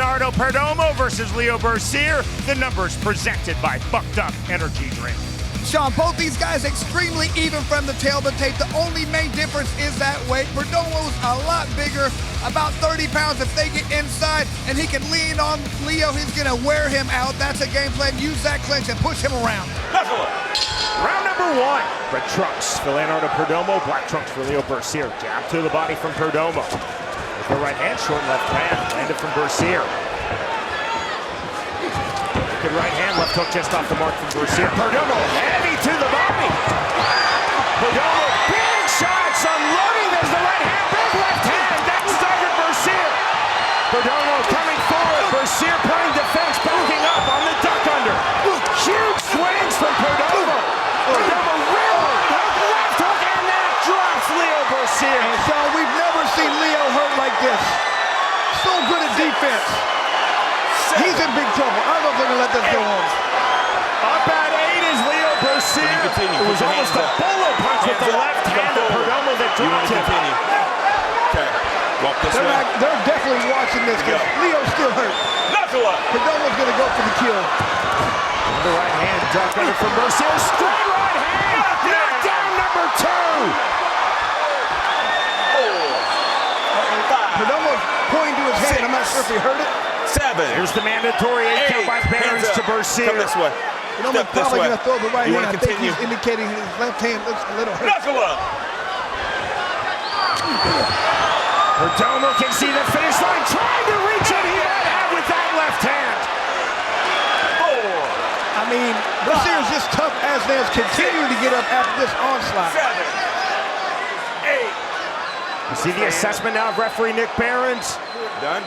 Leonardo Perdomo versus Leo Bercier. The numbers presented by Bucked Up Energy Drink. Sean, both these guys extremely even from the tail of the tape. The only main difference is that weight. Perdomo's a lot bigger, about 30 pounds if they get inside, and he can lean on Leo. He's gonna wear him out. That's a game plan. Use that clinch and push him around. Round number one. Red trunks for Leonardo Perdomo, black trunks for Leo Bercier. Jab to the body from Perdomo. With the right hand, short left hand, landed from Bercier. Good right hand, left hook just off the mark from Bercier. Perdomo heavy to the body. Perdomo, big shots, unloading. There's the right hand, big left hand. That started Bercier. Perdomo coming forward. Bercier playing defense, backing up on the duck under. Huge swings from Perdomo. Perdomo real left hook, and that drops Leo Bercier. And so we've never seen Leo hurt like this. So good at defense. He's in big trouble. I don't know if they're gonna let this go on. Up at 8 is Leo Bercier. It was almost a bolo punch with the left hand of Perdomo that dropped him. Okay, walk this way. They're definitely watching this because Leo's still hurt. Knuckle up. Perdomo's gonna go for the kill. The right hand, duck under from Bercier. Straight right hand. Knockdown number 2. Perdomo's pointing to his hand. I'm not sure if he heard it. 7. Here's the mandatory 8 count by Barons to Bercier. Come this way. Perdomo's probably going to throw the right You hand. I wanna think continue? he's indicating his left hand looks a little hurt. Knuckle up. Perdomo can see the finish line, trying to reach it. He might have with that left hand. 4. I mean, Bercier's just tough as nails, continuing to get up after this onslaught. 7. 8. You see the assessment now of referee Nick Barons. Done?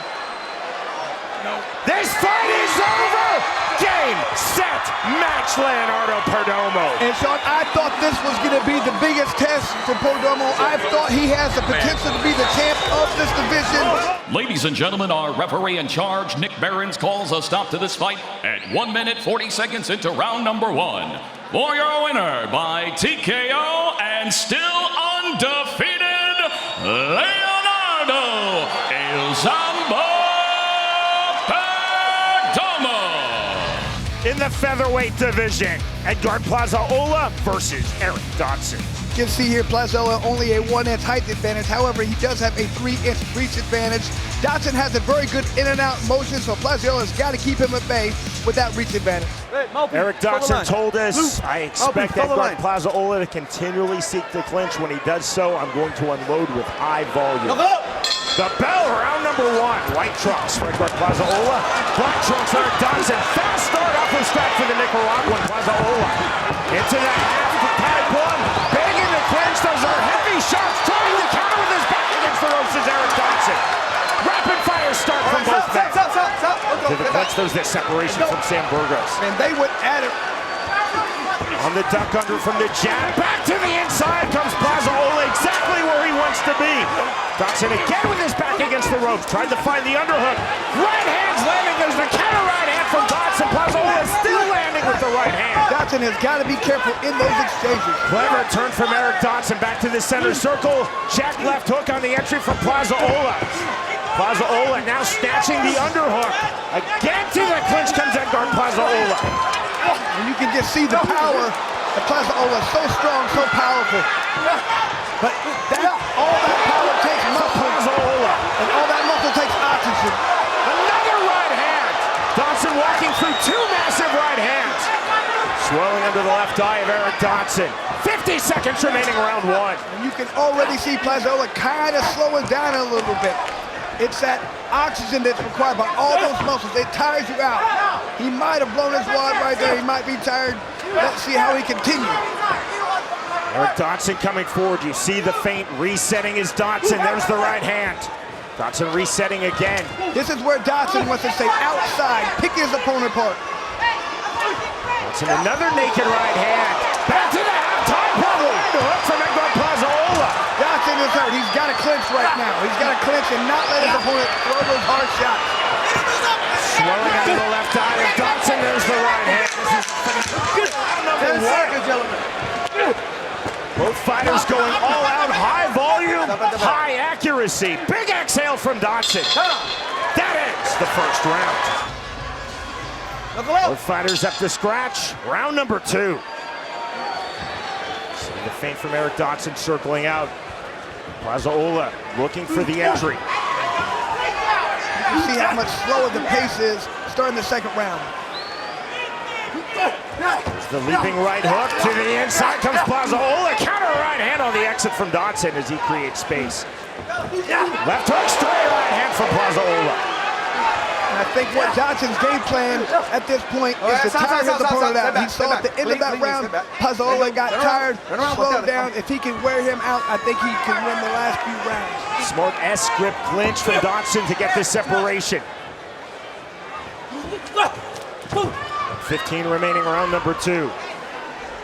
No. This fight is over! Game, set, match, Leonardo Perdomo. And Sean, I thought this was going to be the biggest test for Perdomo. I thought he has the potential to be the champ of this division. Ladies and gentlemen, our referee in charge, Nick Barons, calls a stop to this fight at 1 minute 40 seconds into round number 1. For your winner by TKO and still undefeated, Leonardo in the featherweight division, Edgar Plazaola versus Eric Dodson. You can see here Plazaola only a 1-inch height advantage. However, he does have a 3-inch reach advantage. Dodson has a very good in and out motion, so Plazaola's got to keep him at bay with that reach advantage. Eric Dodson told us, I expect Edgar Plazaola to continually seek the clinch. When he does so, I'm going to unload with high volume. The bell, round number 1. White trunks for Edgar Plazaola. Black trunks for Eric Dodson. Fast start off the strike for the Nicaraguan Plazaola. Into the half pad plum. Big in the clinch. Those are heavy shots. Trying to counter with his back against the ropes is Eric Dodson. Rapid fire start from both men. To the clinch, there's this separation from Sam Burgos. And they went at it. On the duck under from the jab. Back to the inside comes Plazaola, exactly where he wants to be. Dodson again with his back against the ropes. Tried to find the underhook. Right hand's landing. There's the counter right hand from Dodson. Plazaola still landing with the right hand. Dodson has got to be careful in those exchanges. Clever turn from Eric Dodson back to the center circle. Jack left hook on the entry from Plazaola. Plazaola now snatching the underhook. Again to the clinch comes Edgar Plazaola. And you can just see the power of Plazaola. So strong, so powerful. But all that power takes muscle. Plazaola. And all that muscle takes oxygen. Another right hand. Dodson walking through 2 massive right hands. Swelling under the left eye of Eric Dodson. 50 seconds remaining round 1. And you can already see Plazaola kind of slowing down a little bit. It's that oxygen that's required by all those muscles. It tires you out. He might have blown his wad right there. He might be tired. Let's see how he continues. Eric Dodson coming forward. You see the feint resetting his Dodson. There's the right hand. Dodson resetting again. This is where Dodson wants to stay outside, pick his opponent apart. Dodson another naked right hand. Back to the half-time bubble. Hook from Edgar Plazaola. Dodson is hurt. He's got to clinch right now. He's got to clinch and not let his opponent throw those hard shots. Swelling out of the left eye of Dodson. There's the right hand. This is number 1. Gentlemen. Both fighters going all out, high volume, high accuracy. Big exhale from Dodson. That ends the first round. Both fighters up to scratch. Round number 2. See the feint from Eric Dotson circling out. Plazaola looking for the entry. You see how much slower the pace is starting the second round. The leaping right hook to the inside comes Plazaola. Counter right hand on the exit from Dotson as he creates space. Left hook, straight right hand from Plazaola. And I think what Dotson's game plan at this point is to tire his opponent out. He saw at the end of that round, Plazaola got tired, slowed down. If he can wear him out, I think he can win the last few rounds. Smart S-grip clinch from Dotson to get this separation. 15 remaining, round number 2.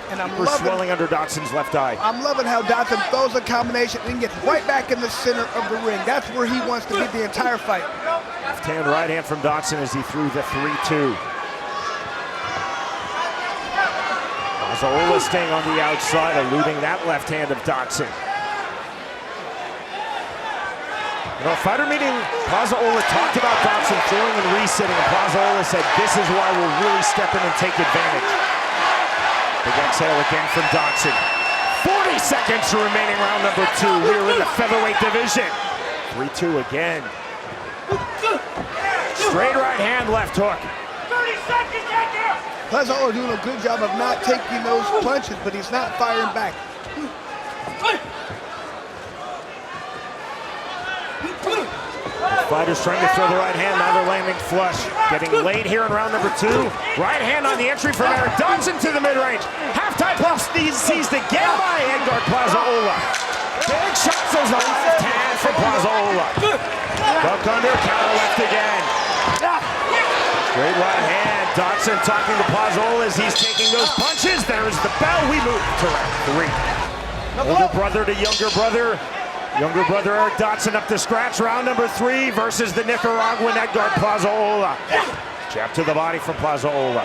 And I'm We're loving, swelling under Dotson's left eye. I'm loving how Dotson throws a combination and gets right back in the center of the ring. That's where he wants to be the entire fight. Left hand, right hand from Dotson as he threw the 3-2. Plazaola staying on the outside, eluding that left hand of Dotson. You know, fighter meeting, Plazaola talked about Dotson throwing and resetting, and Plazaola said, this is why we'll really step in and take advantage. Big exhale again from Dotson. 40 seconds remaining, round number 2. We're in the featherweight division. 3-2 again. Straight right hand, left hook. 30 seconds, Edgar! Plazaola doing a good job of not taking those punches, but he's not firing back. Fighters trying to throw the right hand, now they're landing flush. Getting late here in round number 2. Right hand on the entry from Eric Dotson to the mid-range. Half-time plus seized again by Edgar Plazaola. Big shots as the left hand from Plazaola. Duck under, counter left again. Straight right hand. Dotson talking to Plazaola as he's taking those punches. There's the bell. We move to round 3. Older brother to younger brother. Younger brother Eric Dotson up to scratch. Round number 3 versus the Nicaraguan Edgar Plazaola. Jab to the body from Plazaola.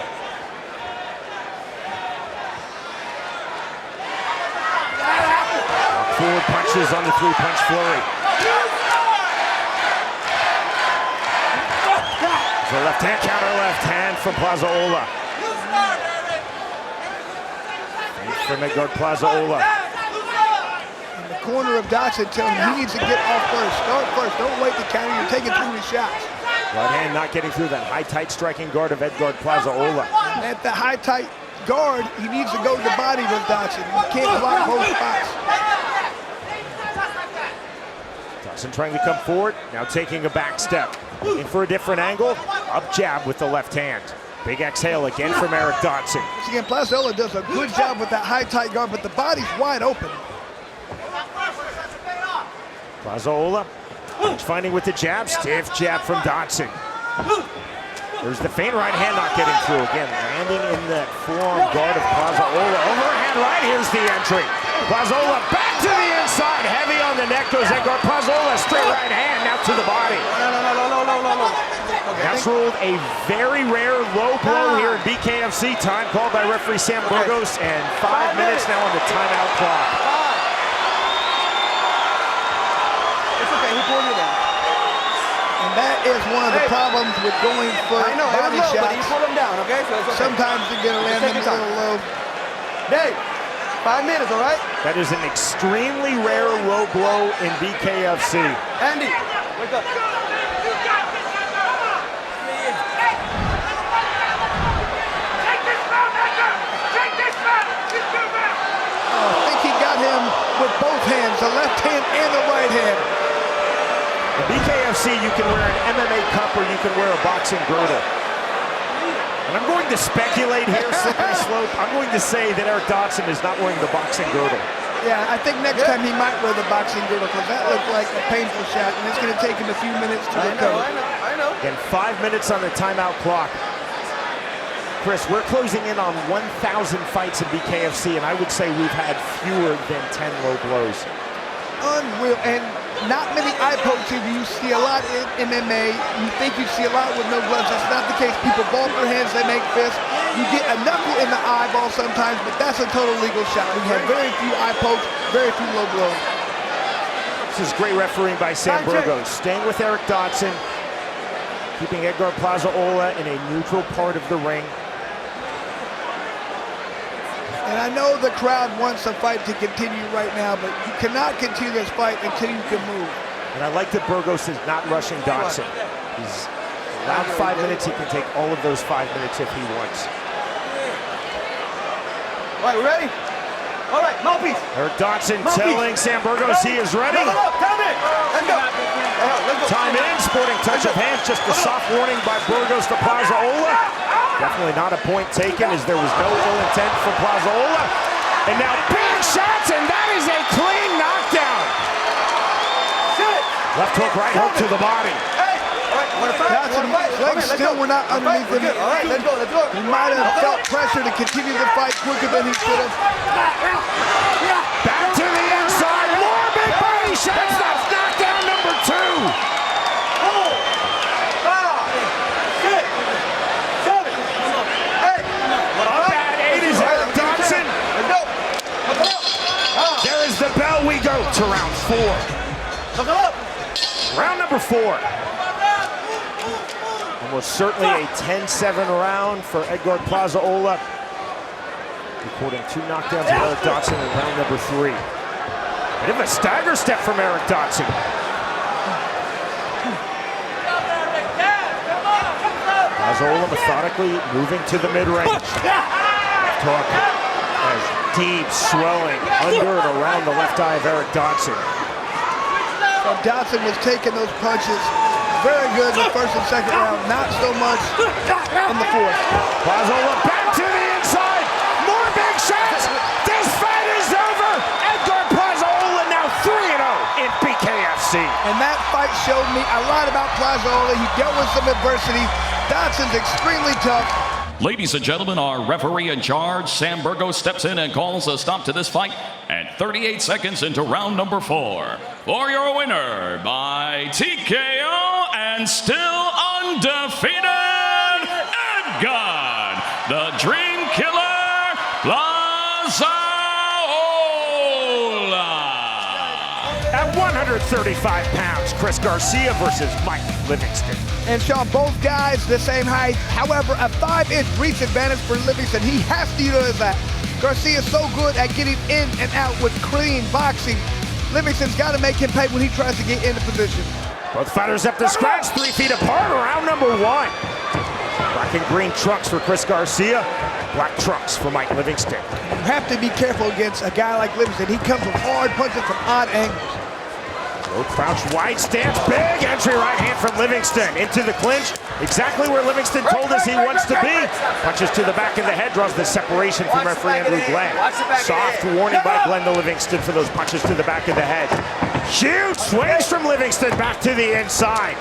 Forward punches on the 3-punch flurry. The left hand, counter left hand from Plazaola. From Edgar Plazaola. Corner of Dotson telling him he needs to get off first. Start first. Don't wait to counter. You're taking too many shots. Right hand not getting through that high, tight striking guard of Edgar Plazaola. At the high, tight guard, he needs to go to the body with Dotson. He can't block both spots. Dotson trying to come forward, now taking a back step. Looking for a different angle. Up jab with the left hand. Big exhale again from Eric Dotson. Once again, Plazaola does a good job with that high, tight guard, but the body's wide open. Plazaola, finding with the jab, stiff jab from Dotson. There's the feint right hand not getting through again, landing in that forearm guard of Plazaola. Overhand right, here's the entry. Plazaola back to the inside, heavy on the neck goes Edgar Plazaola, straight right hand, now to the body. No. That's ruled a very rare low blow here in BKFC, time called by referee Sam Burgos, and 5 minutes now on the timeout clock. And that is one of the problems with going for body shots. But you pull them down, okay? So it's okay. Sometimes you're going to land them a little low. Dave, 5 minutes, all right? That is an extremely rare low blow in BKFC. Andy, wake up. I think he got him with both hands, the left hand and the right hand. In BKFC, you can wear an MMA cup or you can wear a boxing girdle. And I'm going to speculate here, slippery slope. I'm going to say that Eric Dotson is not wearing the boxing girdle. Yeah, I think next time he might wear the boxing girdle because that looked like a painful shot, and it's going to take him a few minutes to recover. I know. Again, 5 minutes on the timeout clock. Chris, we're closing in on 1,000 fights in BKFC, and I would say we've had fewer than 10 low blows. Unreal, and not many eye pokes here. You see a lot in MMA. You think you see a lot with no gloves. That's not the case. People ball their hands, they make fists. You get a knuckle in the eyeball sometimes, but that's a total legal shot. We have very few eye pokes, very few low blows. This is great refereeing by Sam Burgos. Staying with Eric Dotson. keeping Edgar Plaza-Ola in a neutral part of the ring. And I know the crowd wants the fight to continue right now, but you cannot continue this fight until you can move. And I like that Burgos is not rushing Dodson. He's allowed 5 minutes. He can take all of those 5 minutes if he wants. All right, we ready? All right, mouthpiece. Eric Dodson telling Sam Burgos he is ready. Time in. Let's go. Let's go. Time in, sporting touch of hands, just a soft warning by Burgos to Plaza-Ola. Definitely not a point taken, as there was no ill intent from Plaza-Ola. And now big shots, and that is a clean knockdown. Left hook, right hook to the body. Dodson's legs still were not underneath him. All right, let's go. He might have felt pressure to continue the fight quicker than he should have. Back to the inside, more big body shots. That's knockdown number 2. 8 is Eric Dodson. There is the bell. We go to round 4. Round number 4. Almost certainly a 10-7 round for Edgar Plaza-Ola. Recording 2 knockdowns of Eric Dodson in round number 3. Bit of a stagger step from Eric Dodson. Plaza-Ola methodically moving to the mid-range. Left hook as deep swelling under and around the left eye of Eric Dodson. So Dodson was taking those punches very good in the first and second round, not so much in the fourth. Plaza-Ola back to the inside, more big shots. This fight is over. Edgar Plaza-Ola now 3-0 in BKFC. And that fight showed me a lot about Plaza-Ola. He dealt with some adversity. Dodson's extremely tough. Ladies and gentlemen, our referee in charge, Sam Burgos, steps in and calls a stop to this fight at 38 seconds into round number 4. For your winner by TKO and still undefeated, Edgar, the Dream Killer Plaza-Ola. At 135 pounds, Chris Garcia versus Mike Livingston. And Sean, both guys the same height. However, a 5-inch reach advantage for Livingston. He has to utilize that. Garcia is so good at getting in and out with clean boxing. Livingston's got to make him pay when he tries to get into position. Both fighters up to scratch, 3 feet apart, round number 1. Black and green trunks for Chris Garcia, black trunks for Mike Livingston. You have to be careful against a guy like Livingston. He comes with hard punches from odd angles. Low crouch, wide stance, big entry right hand from Livingston into the clinch. Exactly where Livingston told us he wants to be. Punches to the back of the head, draws the separation from referee Andrew Glenn. Soft warning by Glenn to Livingston for those punches to the back of the head. Huge swings from Livingston back to the inside.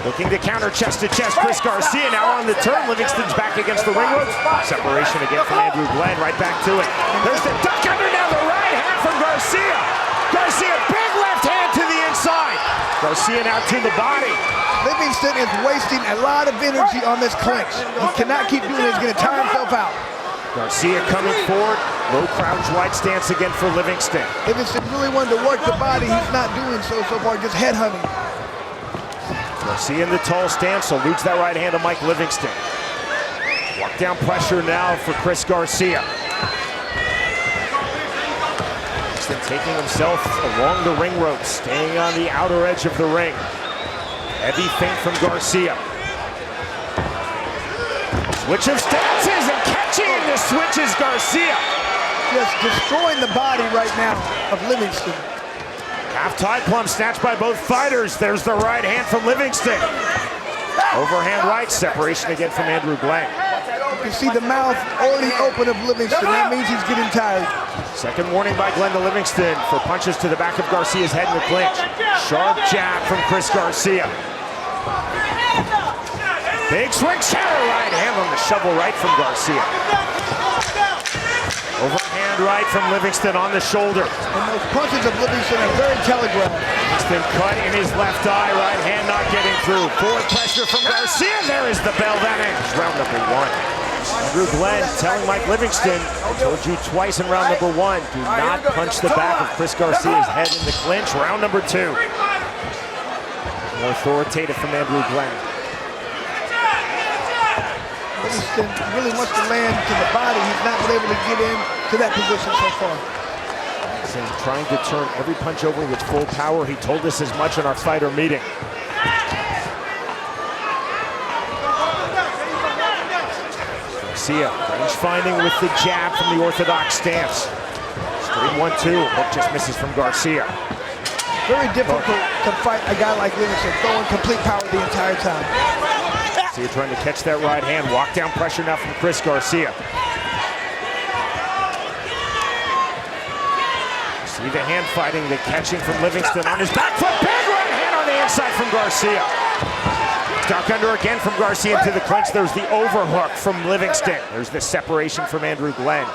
Looking to counter chest to chest, Chris Garcia now on the turn. Livingston's back against the ring ropes. Separation again from Andrew Glenn, right back to it. There's the duck under, now the right hand from Garcia. Garcia, big left hand to the inside. Garcia now to the body. Livingston is wasting a lot of energy on this clinch. He cannot keep doing it. He's going to tire himself out. Garcia coming forward. Low crouch, wide stance again for Livingston. Livingston really wanted to work the body. He's not doing so far, just head hunting. Garcia in the tall stance, salutes that right hand of Mike Livingston. Walk down pressure now for Chris Garcia. Livingston taking himself along the ring ropes, staying on the outer edge of the ring. Heavy feint from Garcia. Switch of stances, and catching in the switch is Garcia. Just destroying the body right now of Livingston. Half tie plum snatched by both fighters. There's the right hand from Livingston. Overhand right, separation again from Andrew Glenn. You can see the mouth already open of Livingston. That means he's getting tired. Second warning by Glenn to Livingston for punches to the back of Garcia's head in the clinch. Sharp jab from Chris Garcia. Big swing, shadow right hand on the shovel right from Garcia. Overhand right from Livingston on the shoulder. And those punches of Livingston are very telegraphed. Livingston cut in his left eye, right hand not getting through. Forward pressure from Garcia. There is the bell. That ends round number 1. Andrew Glenn telling Mike Livingston, I told you twice in round number 1, do not punch the back of Chris Garcia's head in the clinch. Round number 2. More authoritative from Andrew Glenn. Livingston really wants to land to the body. He's not been able to get into that position so far. He's trying to turn every punch over with full power. He told us as much in our fighter meeting. Garcia, range finding with the jab from the orthodox stance. Straight 1-2, hook just misses from Garcia. Very difficult to fight a guy like Livingston, throwing complete power the entire time. Garcia trying to catch that right hand. Walk down pressure now from Chris Garcia. See the hand fighting, the catching from Livingston on his back foot. Big right hand on the inside from Garcia. Duck under again from Garcia into the clinch. There's the overhook from Livingston. There's the separation from Andrew Glenn.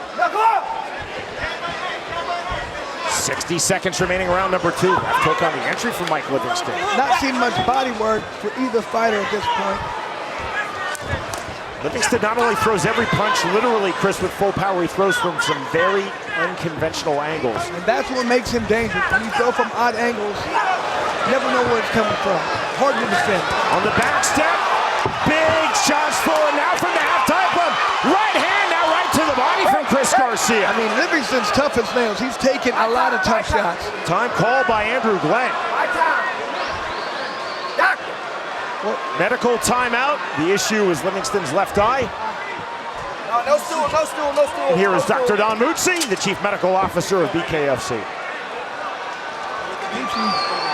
60 seconds remaining, round number 2. Left hook on the entry from Mike Livingston. Not seen much body work for either fighter at this point. Livingston not only throws every punch, literally, Chris, with full power, he throws from some very unconventional angles. And that's what makes him dangerous. When you throw from odd angles, you never know where it's coming from. Hard to defend. On the back step, big shots forward now from the half-time bump. Right hand now right to the body from Chris Garcia. I mean, Livingston's tough as nails. He's taken a lot of tough shots. Time called by Andrew Glenn. Medical timeout. The issue is Livingston's left eye. No stool, no stool, no stool. And here is Dr. Don Mutzi, the Chief Medical Officer of BKFC.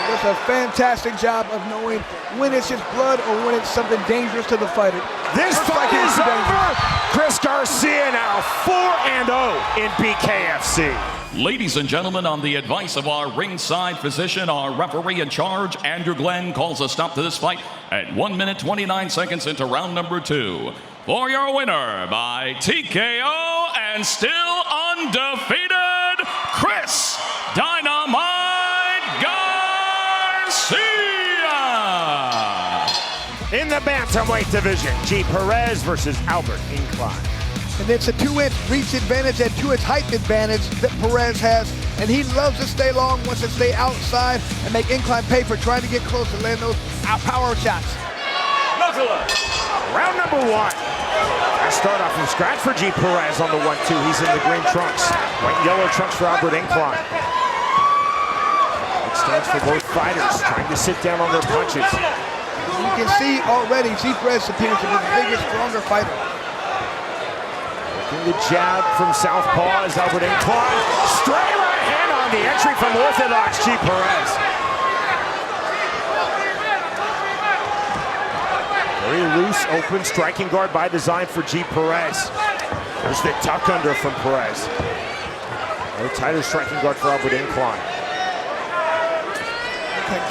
Does a fantastic job of knowing when it's just blood or when it's something dangerous to the fighter. This fight is over. Chris Garcia now 4-0 in BKFC. Ladies and gentlemen, on the advice of our ringside physician, our referee in charge, Andrew Glenn, calls a stop to this fight at 1 minute 29 seconds into round number 2. For your winner by TKO and still undefeated, Chris Dynamite Garcia! In the bantamweight division, G. Perez versus Albert Incline. And it's a 2-inch reach advantage and 2-inch height advantage that Perez has. And he loves to stay long, wants to stay outside and make Incline pay for trying to get close and land those power shots. Knuckle. Round number 1. I start off from scratch for G. Perez on the 1-2. He's in the green trunks. White and yellow trunks for Albert Incline. It stands for both fighters trying to sit down on their punches. You can see already G. Perez appears to be the bigger, stronger fighter. The jab from southpaw is Albert Incline. Straight right hand on the entry from orthodox G. Perez. Very loose, open striking guard by design for G. Perez. There's the tuck under from Perez. No tighter striking guard for Albert Incline.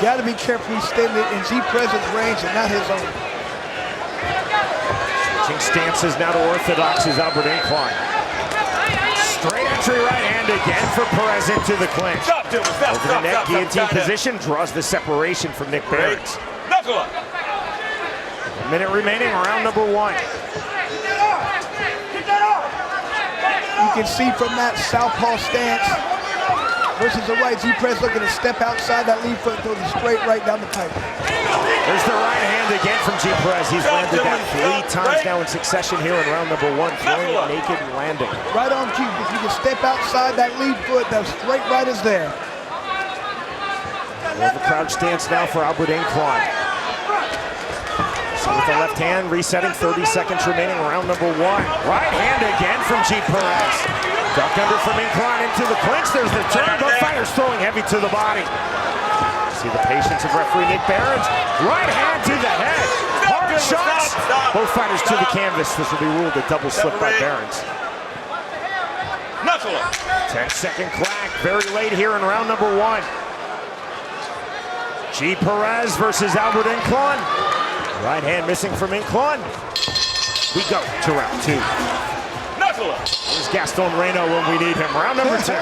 Got to be careful he's standing in G. Perez's range and not his own. Switching stances now to orthodox is Albert Incline. Straight entry right hand again for Perez into the clinch. Over the neck, guillotine position, draws the separation from Nick Behrens. Knuckle up. 1 minute remaining, round number 1. You can see from that southpaw stance versus the right, G. Perez looking to step outside that lead foot and throw the straight right down the pipe. There's the right hand again from G. Perez. He's landed that 3 times now in succession here in round number 1, throwing it naked and landing. Right on cue. If you can step outside that lead foot, that straight right is there. Well, the crouch stance now for Albert Incline. So with the left hand, resetting, 30 seconds remaining, round number 1. Right hand again from G. Perez. Duck under from Incline into the clinch. There's the turn. Both fighters throwing heavy to the body. See the patience of referee Nick Behrens. Right hand to the head. Hard shots. Both fighters to the canvas. This will be ruled a double slip by Behrens. Knuckle. 10-second clack. Very late here in round number 1. G. Perez versus Albert Incline. Right hand missing from Incline. We go to round 2. Knuckle. Here's Gaston Reno when we need him. Round number 2.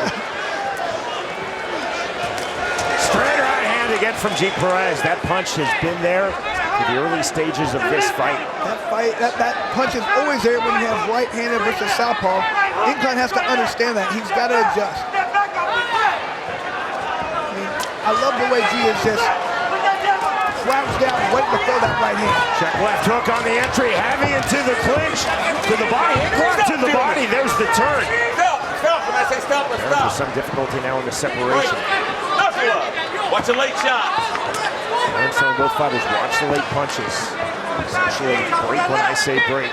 Straight right hand again from G. Perez. That punch has been there for the early stages of this fight. That punch is always there when you have right-handed versus southpaw. Incline has to understand that. He's got to adjust. I love the way G is just slouched down, waiting to throw that right hand. Check left hook on the entry, heavy into the clinch, to the body, incline to the body, there's the turn. Stop, when I say stop, let's stop. There's some difficulty now in the separation. Knuckle up. Watch the late shots. I'm telling both fighters, watch the late punches. Essentially, break when I say break.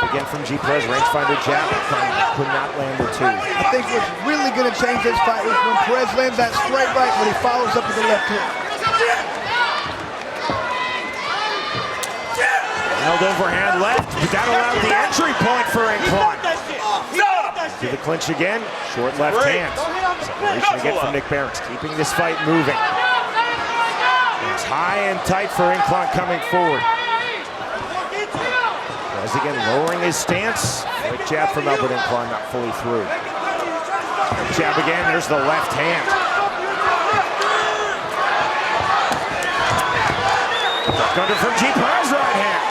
Again from G. Perez, rangefinder jab, could not land the two. I think what's really going to change this fight is when Perez lands that straight right when he follows up with the left hook. Held overhand left, but that allowed the entry point for Incline. To the clinch again, short left hand. Separation again from Nick Behrens, keeping this fight moving. It's high and tight for Incline coming forward. Perez again lowering his stance. Right jab from Albert Incline, not fully through. Right jab again, there's the left hand. Duck under from G. Perez, right hand.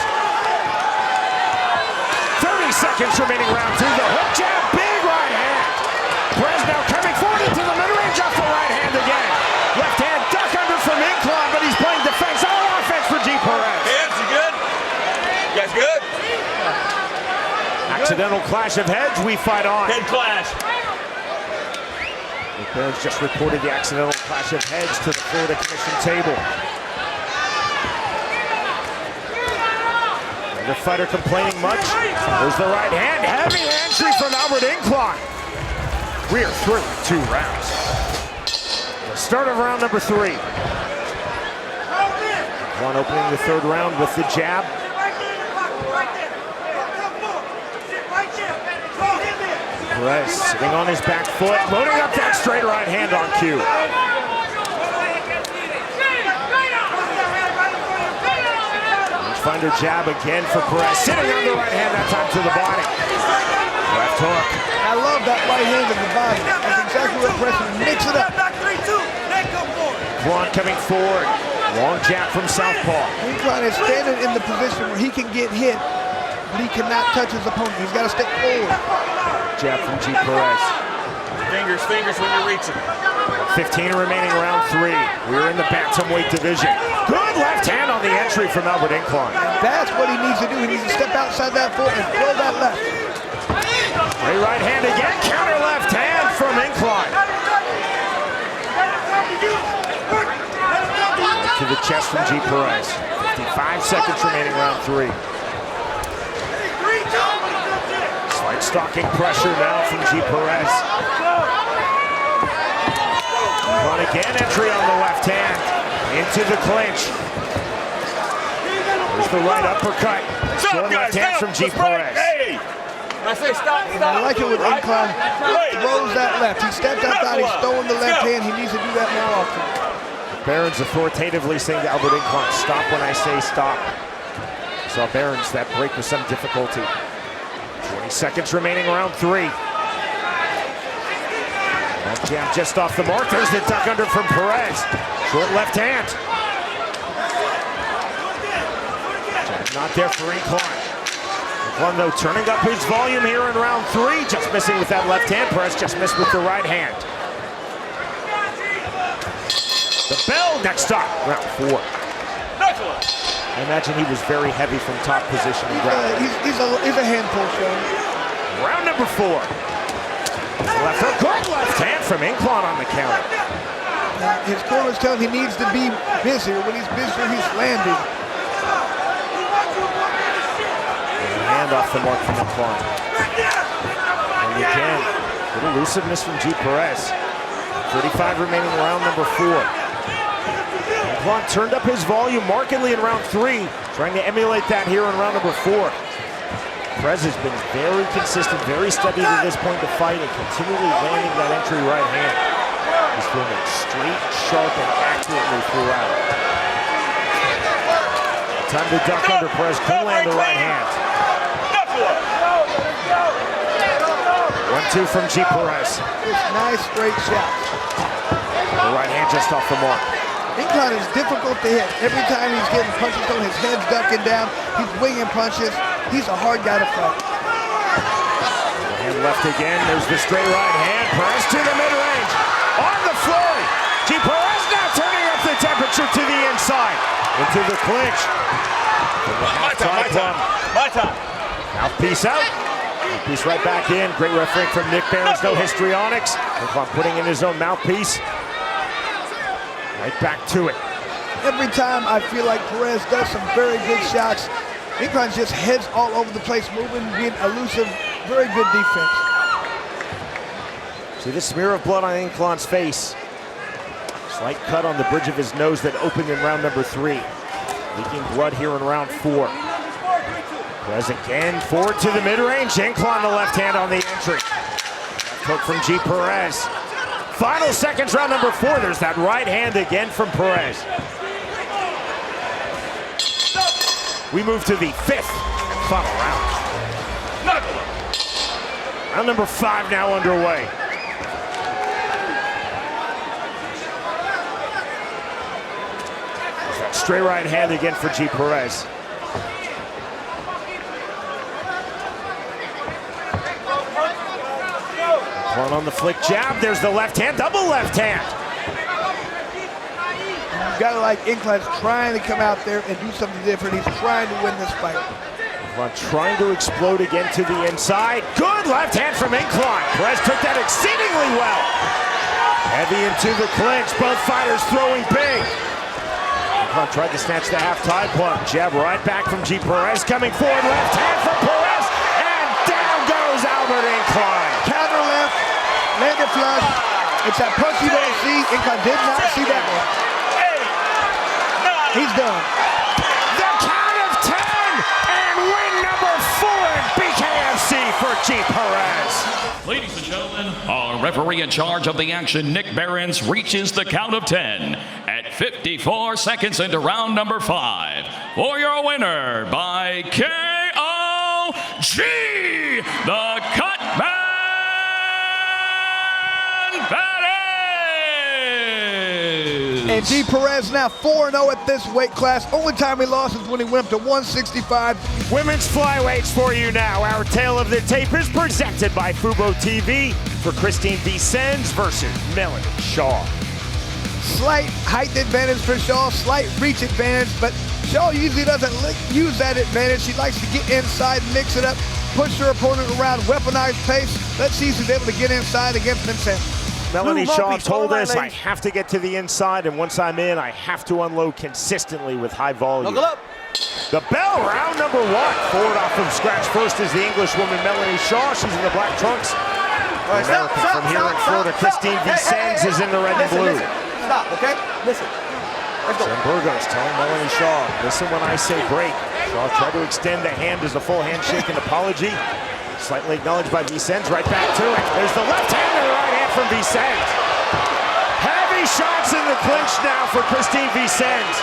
30 seconds remaining round two. The hook jab, big right hand. Perez now coming forward into the mid-range off the right hand again. Left hand, duck under from Incline, but he's playing defense. All offense for G. Perez. Heads, you good? You guys good? Accidental clash of heads, we fight on. Head clash. Nick Behrens just reported the accidental clash of heads to the Florida Commission table. The fighter complaining much. There's the right hand. Heavy entry from Albert Incline. We are through 2 rounds. The start of round number 3. One opening the 3rd round with the jab. Perez sitting on his back foot, loading up that straight right hand on cue. Finder jab again for Perez, sitting on the right hand, that time to the body. Left hook. I love that right hand in the body. That's exactly what Perez will mix it up. Braun coming forward. Long jab from southpaw. Incline is standing in the position where he can get hit, but he cannot touch his opponent. He's got to step forward. Jab from G. Perez. Fingers when you're reaching. 15 remaining round 3. We're in the bantamweight division. Good left hand on the entry from Albert Incline. That's what he needs to do. He needs to step outside that foot and throw that left. Great right hand again. Counter left hand from Incline. To the chest from G. Perez. 55 seconds remaining round 3. Slight stalking pressure now from G. Perez. Incline again, entry on the left hand. Into the clinch. There's the right uppercut. Short left hand from G. Perez. Hey! I say stop. I like it when Incline throws that left. He stepped outside, he's throwing the left hand. He needs to do that more often. Behrens authoritatively saying to Albert Incline, stop when I say stop. Saw Behrens that break with some difficulty. 20 seconds remaining round 3. That jab just off the mark. There's the duck under from Perez. Short left hand. Jab not there for Incline. Incline though turning up his volume here in round 3. Just missing with that left hand. Perez just missed with the right hand. The bell next up, round 4. I imagine he was very heavy from top position. He's a handful, Sean. Round number 4. Left hook, good left hand from Incline on the counter. His corner's telling him he needs to be busier. When he's busier, he's landing. And hand off the mark from Incline. And again, little elusiveness from G. Perez. 35 remaining round number 4. Incline turned up his volume markedly in round 3, trying to emulate that here in round number 4. Perez has been very consistent, very steady to this point to fight, and continually landing that entry right hand. He's doing it straight, sharp, and accurately throughout. Time to duck under. Perez could land the right hand. 1-2 from G. Perez. Nice straight shots. The right hand just off the mark. Incline is difficult to hit. Every time he's getting punches on, his head's ducking down. He's winging punches. He's a hard guy to fight. And left again. There's the straight right hand. Perez to the mid-range. On the floor. G. Perez now turning up the temperature. Puts her to the inside. Into the clinch. My time. Mouthpiece out. Mouthpiece right back in. Great refereeing from Nick Behrens. No histrionics. Inclon putting in his own mouthpiece. Right back to it. Every time I feel like Perez does some very good shots, Inclon's just heads all over the place, moving, being elusive. Very good defense. See the smear of blood on Inclon's face. Slight cut on the bridge of his nose that opened in round number 3. Leaking blood here in round 4. Perez again forward to the mid-range. Inclon the left hand on the entry. Left hook from G. Perez. Final seconds, round number 4. There's that right hand again from Perez. We move to the 5th and final round. Round number 5 now underway. There's that straight right hand again for G. Perez. One on the flick jab. There's the left hand, double left hand. You gotta like Inclon's trying to come out there and do something different. He's trying to win this fight. Inclon trying to explode again to the inside. Good left hand from Inclon. Perez took that exceedingly well. Heavy into the clinch. Both fighters throwing big. Inclon tried to snatch the half tie plug. Jab right back from G. Perez coming forward. Left hand from Perez. And down goes Albert Inclon. Counter left, landed flush. It's that punch you don't see. Inclon did not see that one. He's done. The count of 10 and win number 4 in BKFC for G. Perez. Ladies and gentlemen, our referee in charge of the action, Nick Behrens, reaches the count of 10 at 54 seconds into round number 5. For your winner by KOG, the Cutman Perez. And G. Perez now 4-0 at this weight class. Only time he lost is when he went up to 165. Women's flyweights for you now. Our tale of the tape is presented by Fubo TV for Christine Vicens versus Melanie Shaw. Slight height advantage for Shaw, slight reach advantage, but Shaw usually doesn't use that advantage. She likes to get inside, mix it up, push her opponent around, weaponized pace. Let's see if she's able to get inside against Vicens. Melanie Shaw told us, I have to get to the inside, and once I'm in, I have to unload consistently with high volume. The bell, round number 1. Forward off from scratch first is the Englishwoman Melanie Shaw. She's in the black trunks. American from here in Florida, Christine Vicens is in the red and blue. Stop, okay? Listen. Let's go. Burgos telling Melanie Shaw, listen when I say break. Shaw tried to extend the hand as a full handshake and apology. Slightly acknowledged by Vicens, right back to it. There's the left hand and the right hand from Vicens. Heavy shots in the clinch now for Christine Vicens.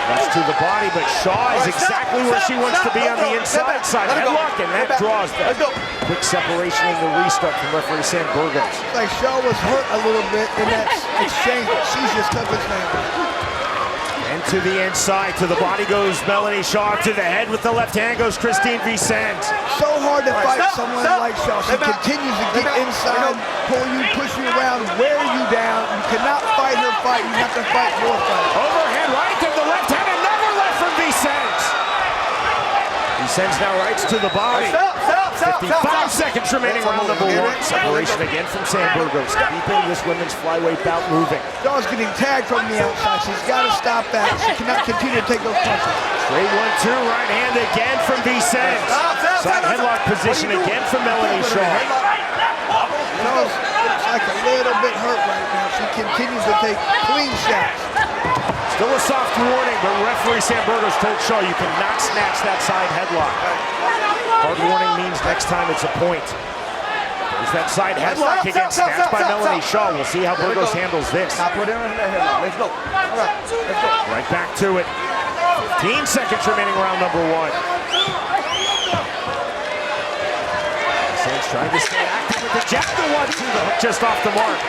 That's to the body, but Shaw is exactly where she wants to be on the inside side. Headlock, and that draws that quick separation in the restart from referee Sam Burgos. Like Shaw was hurt a little bit in that exchange, but she's just tough as nails. And to the inside, to the body goes Melanie Shaw. To the head with the left hand goes Christine Vicens. So hard to fight someone like Shaw. She continues to get inside, pull you, push you around, wear you down. You cannot fight her fight. You have to fight your fight. Overhand right to the left hand, another left from Vicens. Vicens now rights to the body. 55 seconds remaining, round number 1. Separation again from Sam Burgos, keeping this women's flyweight bout moving. Shaw's getting tagged from the outside. She's got to stop that. She cannot continue to take those punches. Straight 1-2, right hand again from Vicens. Side headlock position again from Melanie Shaw. Shaw's looks like a little bit hurt right now. She continues to take clean shots. Still a soft warning, but referee Sam Burgos told Shaw you cannot snatch that side headlock. Hard warning means next time it's a point. There's that side headlock again, snatched by Melanie Shaw. We'll see how Burgos handles this. Let's go. All right, let's go. Right back to it. 15 seconds remaining, round number 1. Saints trying to stay active with the jab, the 1-2, the hook just off the mark.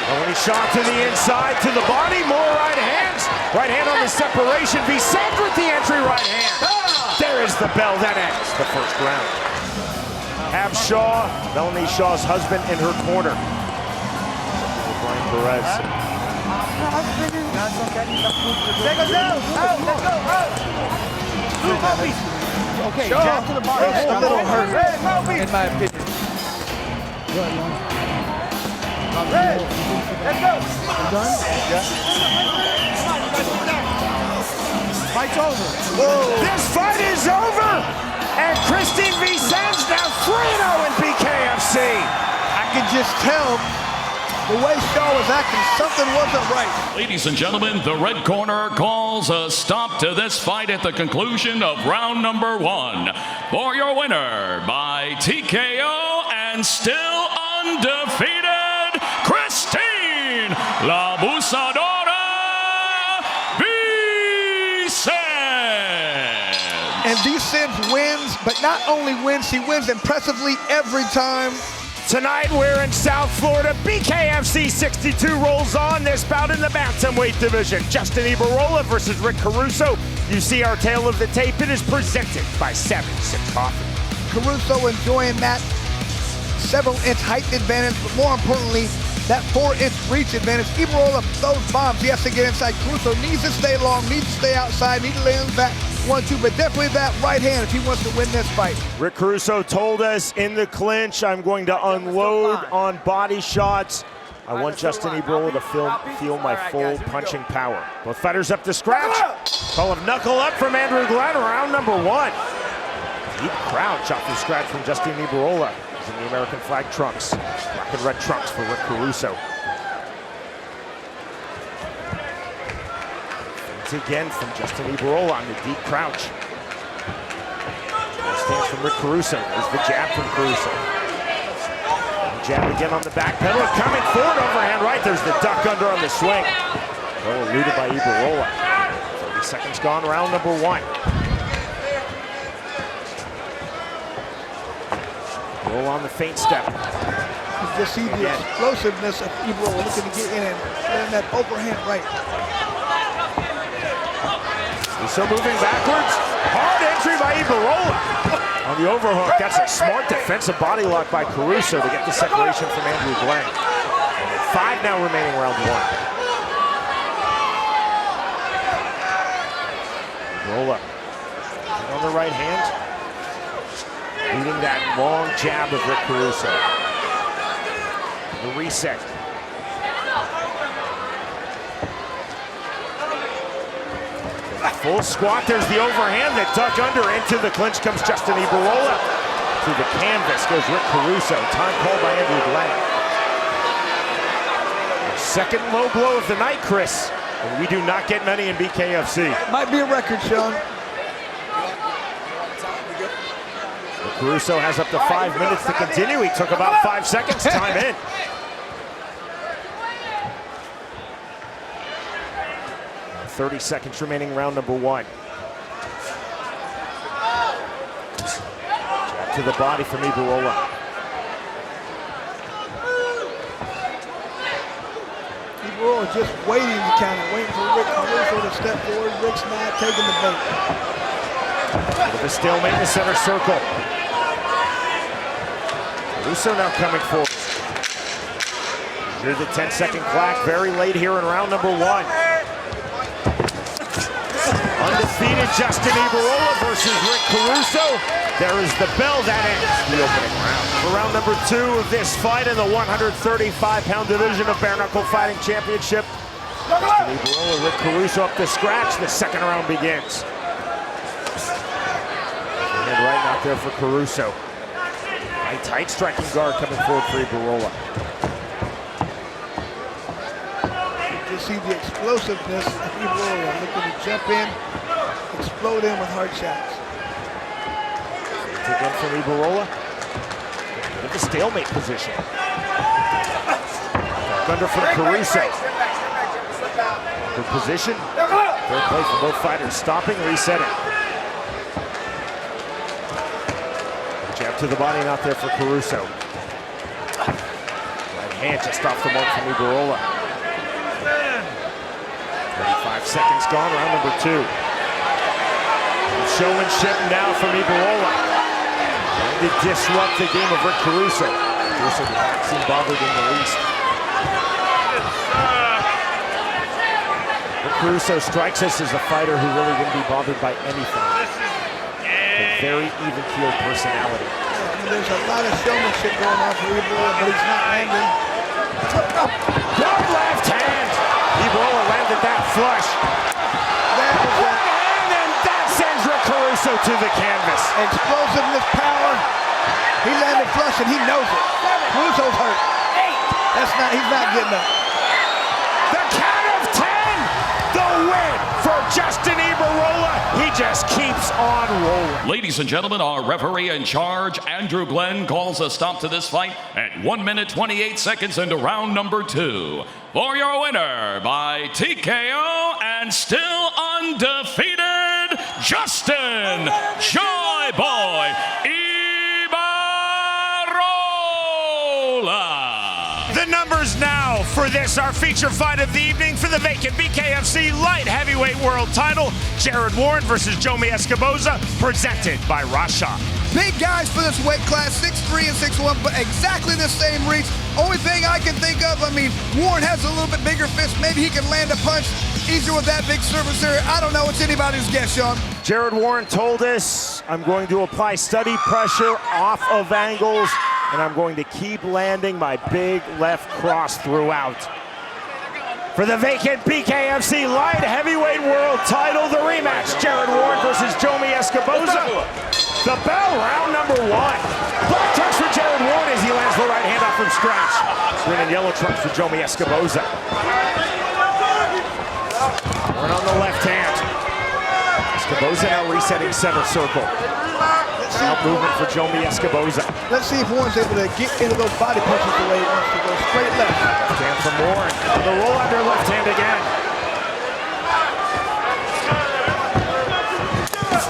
Melanie Shaw to the inside, to the body, more right hands. Right hand on the separation. Vicens with the entry right hand. There is the bell. That ends the first round. Have Shaw, Melanie Shaw's husband, in her corner. Brian Perez. That's okay. Take us out. Out. Let's go. Out. Blue puppies. Okay, jab to the body. A little hurt, in my opinion. Red. Let's go. Done? Yeah. Fight's over. Whoa. This fight is over. And Christine Vicens now 3-0 in BKFC. I can just tell the way Shaw was acting, something wasn't right. Ladies and gentlemen, the red corner calls a stop to this fight at the conclusion of round number 1. For your winner by TKO and still undefeated, Christine La Busadora Vicens. And Vicens wins, but not only wins, she wins impressively every time. Tonight we're in South Florida. BKFC 62 rolls on. This bout in the bantamweight division. Justin Ibarola versus Rick Caruso. You see our tail of the tape. It is presented by 7-6 Coffee. Caruso enjoying that several-inch height advantage, but more importantly, that 4-inch reach advantage. Ibarola throws bombs. He has to get inside. Caruso needs to stay long, needs to stay outside, needs to lay on the back 1-2, but definitely that right hand if he wants to win this fight. Rick Caruso told us in the clinch, I'm going to unload on body shots. I want Justin Ibarola to feel my full punching power. Both fighters up to scratch. Call of Knuckle up from Andrew Glenn, round number 1. Deep crouch off the scratch from Justin Ibarola. He's in the American flag trunks. Black and red trunks for Rick Caruso. Again from Justin Ibarola on the deep crouch. Stance from Rick Caruso. There's the jab from Caruso. And jab again on the back pedal. Coming forward, overhand right. There's the duck under on the swing. Well eluded by Ibarola. 30 seconds gone, round number 1. Roll on the feint step. You just see the explosiveness of Ibarola looking to get in and land that overhand right. So moving backwards, hard entry by Ibarola. On the overhook, that's a smart defensive body lock by Caruso to get the separation from Andrew Glenn. 5 now remaining, round 1. Ibarola on the right hand, leading that long jab of Rick Caruso. The reset. Full squat, there's the overhand, the duck under, into the clinch comes Justin Ibarola. To the canvas goes Rick Caruso, time called by Andrew Glenn. Second low blow of the night, Chris. And we do not get many in BKFC. Might be a record, Sean. Rick Caruso has up to 5 minutes to continue. He took about 5 seconds, time in. 30 seconds remaining, round number 1. Jab to the body from Ibarola. Ibarola just waiting to counter, waiting for Rick Caruso to step forward. Rick's not taking the bait. Bit of a stalemate in the center circle. Caruso now coming forward. Here's the 10-second clock, very late here in round number 1. Undefeated Justin Ibarola versus Rick Caruso. There is the bell that ends the opening round. For round number 2 of this fight in the 135-pound division of Bare Knuckle Fighting Championship. Justin Ibarola, Rick Caruso up to scratch. The second round begins. And right out there for Caruso. High tight striking guard coming forward for Ibarola. See the explosiveness of Ibarola looking to jump in, explode in with hard shots. Again from Ibarola. In the stalemate position. Under from Caruso. Good position. Fair play for both fighters. Stopping, resetting. Jab to the body and out there for Caruso. Right hand just off the mark from Ibarola. 35 seconds gone, round number 2. Showmanship now from Ibarola. Trying to disrupt the game of Rick Caruso. Caruso did not seem bothered in the least. Caruso strikes us as a fighter who really wouldn't be bothered by anything. A very even-keeled personality. There's a lot of showmanship going on for Ibarrola, but he's not landing. Good left hand. Ibarrola landed that flush. That was One hand, and that sends Caruso to the canvas. explosiveness, power. He landed flush, and he knows it. Caruso's hurt. He's not getting up. The count of 10. The win for Justin Ibarrola. He just keeps on rolling. Ladies and gentlemen, our referee in charge, Andrew Glenn, calls a stop to this fight at 1 minute 28 seconds into round number 2. For your winner by TKO and still undefeated, Justin Joy Boy Ibarrola. The numbers now for this, our feature fight of the evening for the vacant BKFC Light Heavyweight World Title. Jared Warren versus JoMi Escoboza, presented by Rockstar. Big guys for this weight class, 6'3" and 6'1", but exactly the same reach. Only thing I can think of, I mean, Warren has a little bit bigger fist. Maybe he can land a punch easier with that big surface area. I don't know. It's anybody's guess, Sean. Jared Warren told us, I'm going to apply steady pressure off of angles, and I'm going to keep landing my big left cross throughout. For the vacant BKFC Light Heavyweight World Title, the rematch, Jared Warren versus JoMi Escoboza. The bell, round number 1. Black trunks for Jared Warren as he lands the right hand off from scratch. Green and yellow trunks for JoMi Escoboza. Warren on the left hand. Escoboza now resetting center circle. Out movement for JoMi Escoboza. Let's see if Warren's able to get into those body punches the way he wants to go. Straight left. Left hand from Warren. The roll under left hand again.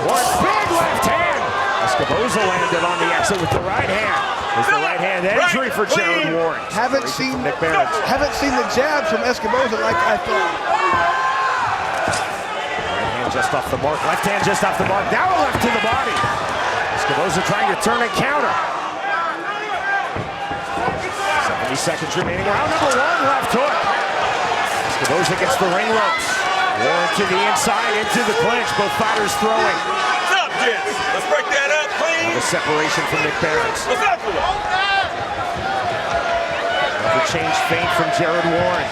Warren, big left hand. Escoboza landed on the exit with the right hand. There's the right hand entry for Jared Warren. Haven't seen the jabs from Escoboza like I thought. Right hand just off the mark. Left hand just off the mark. Now a left to the body. Escoboza trying to turn and counter. 70 seconds remaining. Round number 1, left hook. Escoboza gets the ring ropes. Warren to the inside, into the clinch. Both fighters throwing. What's up, gents? Let's break that up, please. The separation from Nick Barons. What's up, Another change feint from Jared Warren.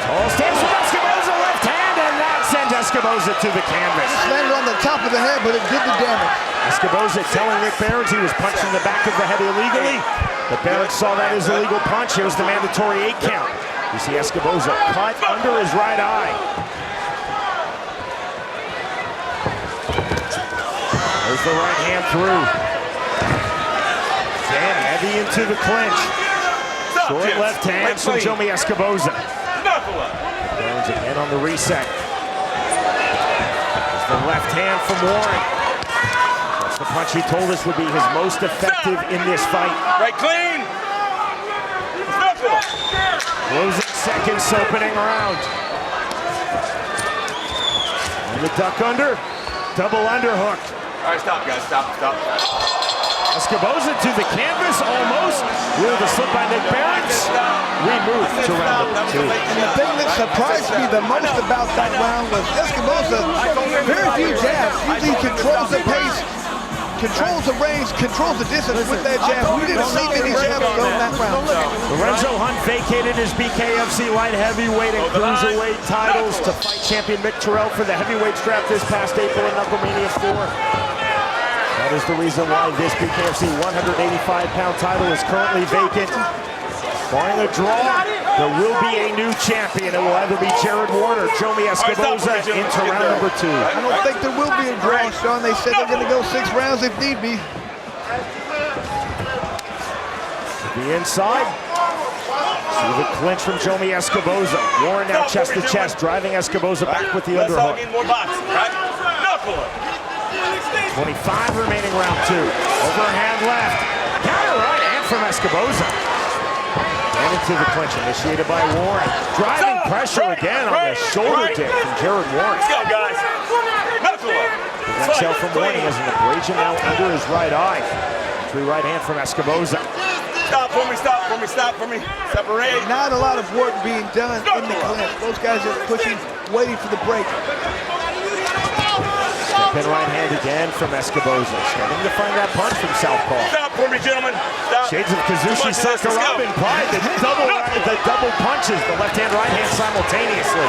Tall stance from Escoboza, left hand, and that sends Escoboza to the canvas. Landed on the top of the head, but it did the damage. Escoboza telling Nick Barons he was punching the back of the head illegally, but Barons saw that as a illegal punch. Here's the mandatory 8 count. You see Escoboza cut under his right eye. There's the right hand through. Dan heavy into the clinch. Short left hand from JoMi Escoboza. Barons again on the reset. There's the left hand from Warren. That's the punch he told us would be his most effective in this fight. Right clean. Closing seconds, opening round. And the duck under, double underhook. All right, stop, guys. Stop. Escoboza to the canvas, almost. With the slip by Nick Barons. We move to round number 2. And the thing that surprised me the most about that round was Escoboza, very few jabs. Usually he controls the pace, controls the range, controls the distance with that jab. We didn't see many jabs go in that round. Lorenzo Hunt vacated his BKFC light heavyweight and cruiserweight titles to fight champion Mick Terrell for the heavyweight strap this past April in Knuckle Mania 4. That is the reason why this BKFC 185-pound title is currently vacant. Barring a draw, there will be a new champion. It will either be Jared Warren or JoMi Escoboza into round number 2. I don't think there will be a draw, Sean. They said they're going to go 6 rounds if need be. The inside. See the clinch from JoMi Escoboza. Warren now chest to chest, driving Escoboza back with the underhook. 25 remaining round 2. Overhand left. Counter right hand from Escoboza. And into the clinch, initiated by Warren. Driving pressure again on the shoulder dip from Jared Warren. Let's go, guys. The exhale from Warren has an abrasion now under his right eye. True right hand from Escoboza. Stop for me, stop. Stop for me. Separate. Not a lot of work being done in the clinch. Those guys are pushing, waiting for the break. Pin right hand again from Escoboza. Starting to find that punch from southpaw. Stop for me, gentlemen. Stop. Shades of Kazushi Sakuraba implied the double punches, the left hand, right hand simultaneously.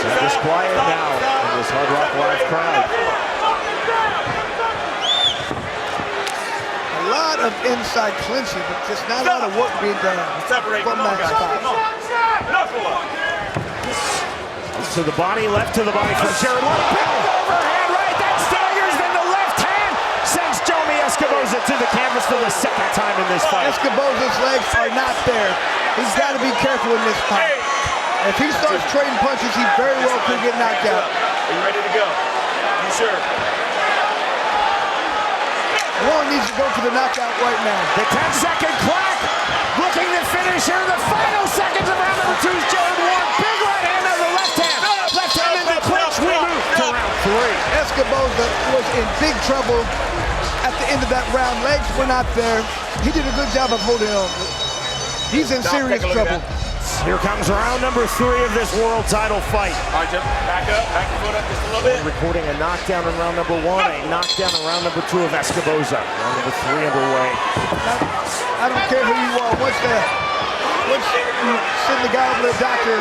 So disquiet now in this Hard Rock Live crowd. A lot of inside clinching, but just not a lot of work being done from that spot. To the body, left to the body from Jared. Overhand right, that staggers, then the left hand sends JoMi Escoboza to the canvas for the second time in this fight. Escoboza's legs are not there. He's got to be careful in this fight. If he starts trading punches, he very well could get knocked out. Are you ready to go? You sure? Warren needs to go for the knockout right now. The 10-second clock, looking to finish here. The final seconds of round number 2 is Jared Warren. Big right hand on the left hand. Left hand in the clinch. We move to round 3. Escoboza was in big trouble at the end of that round. Legs were not there. He did a good job of holding on. He's in serious trouble. Here comes round number 3 of this world title fight. All right, Jim. Back up. Back your foot up just a little bit. Recording a knockdown in round number 1, a knockdown in round number 2 of Escoboza. Round number 3 underway. I don't care who you are. Once you send the guy over to the doctor,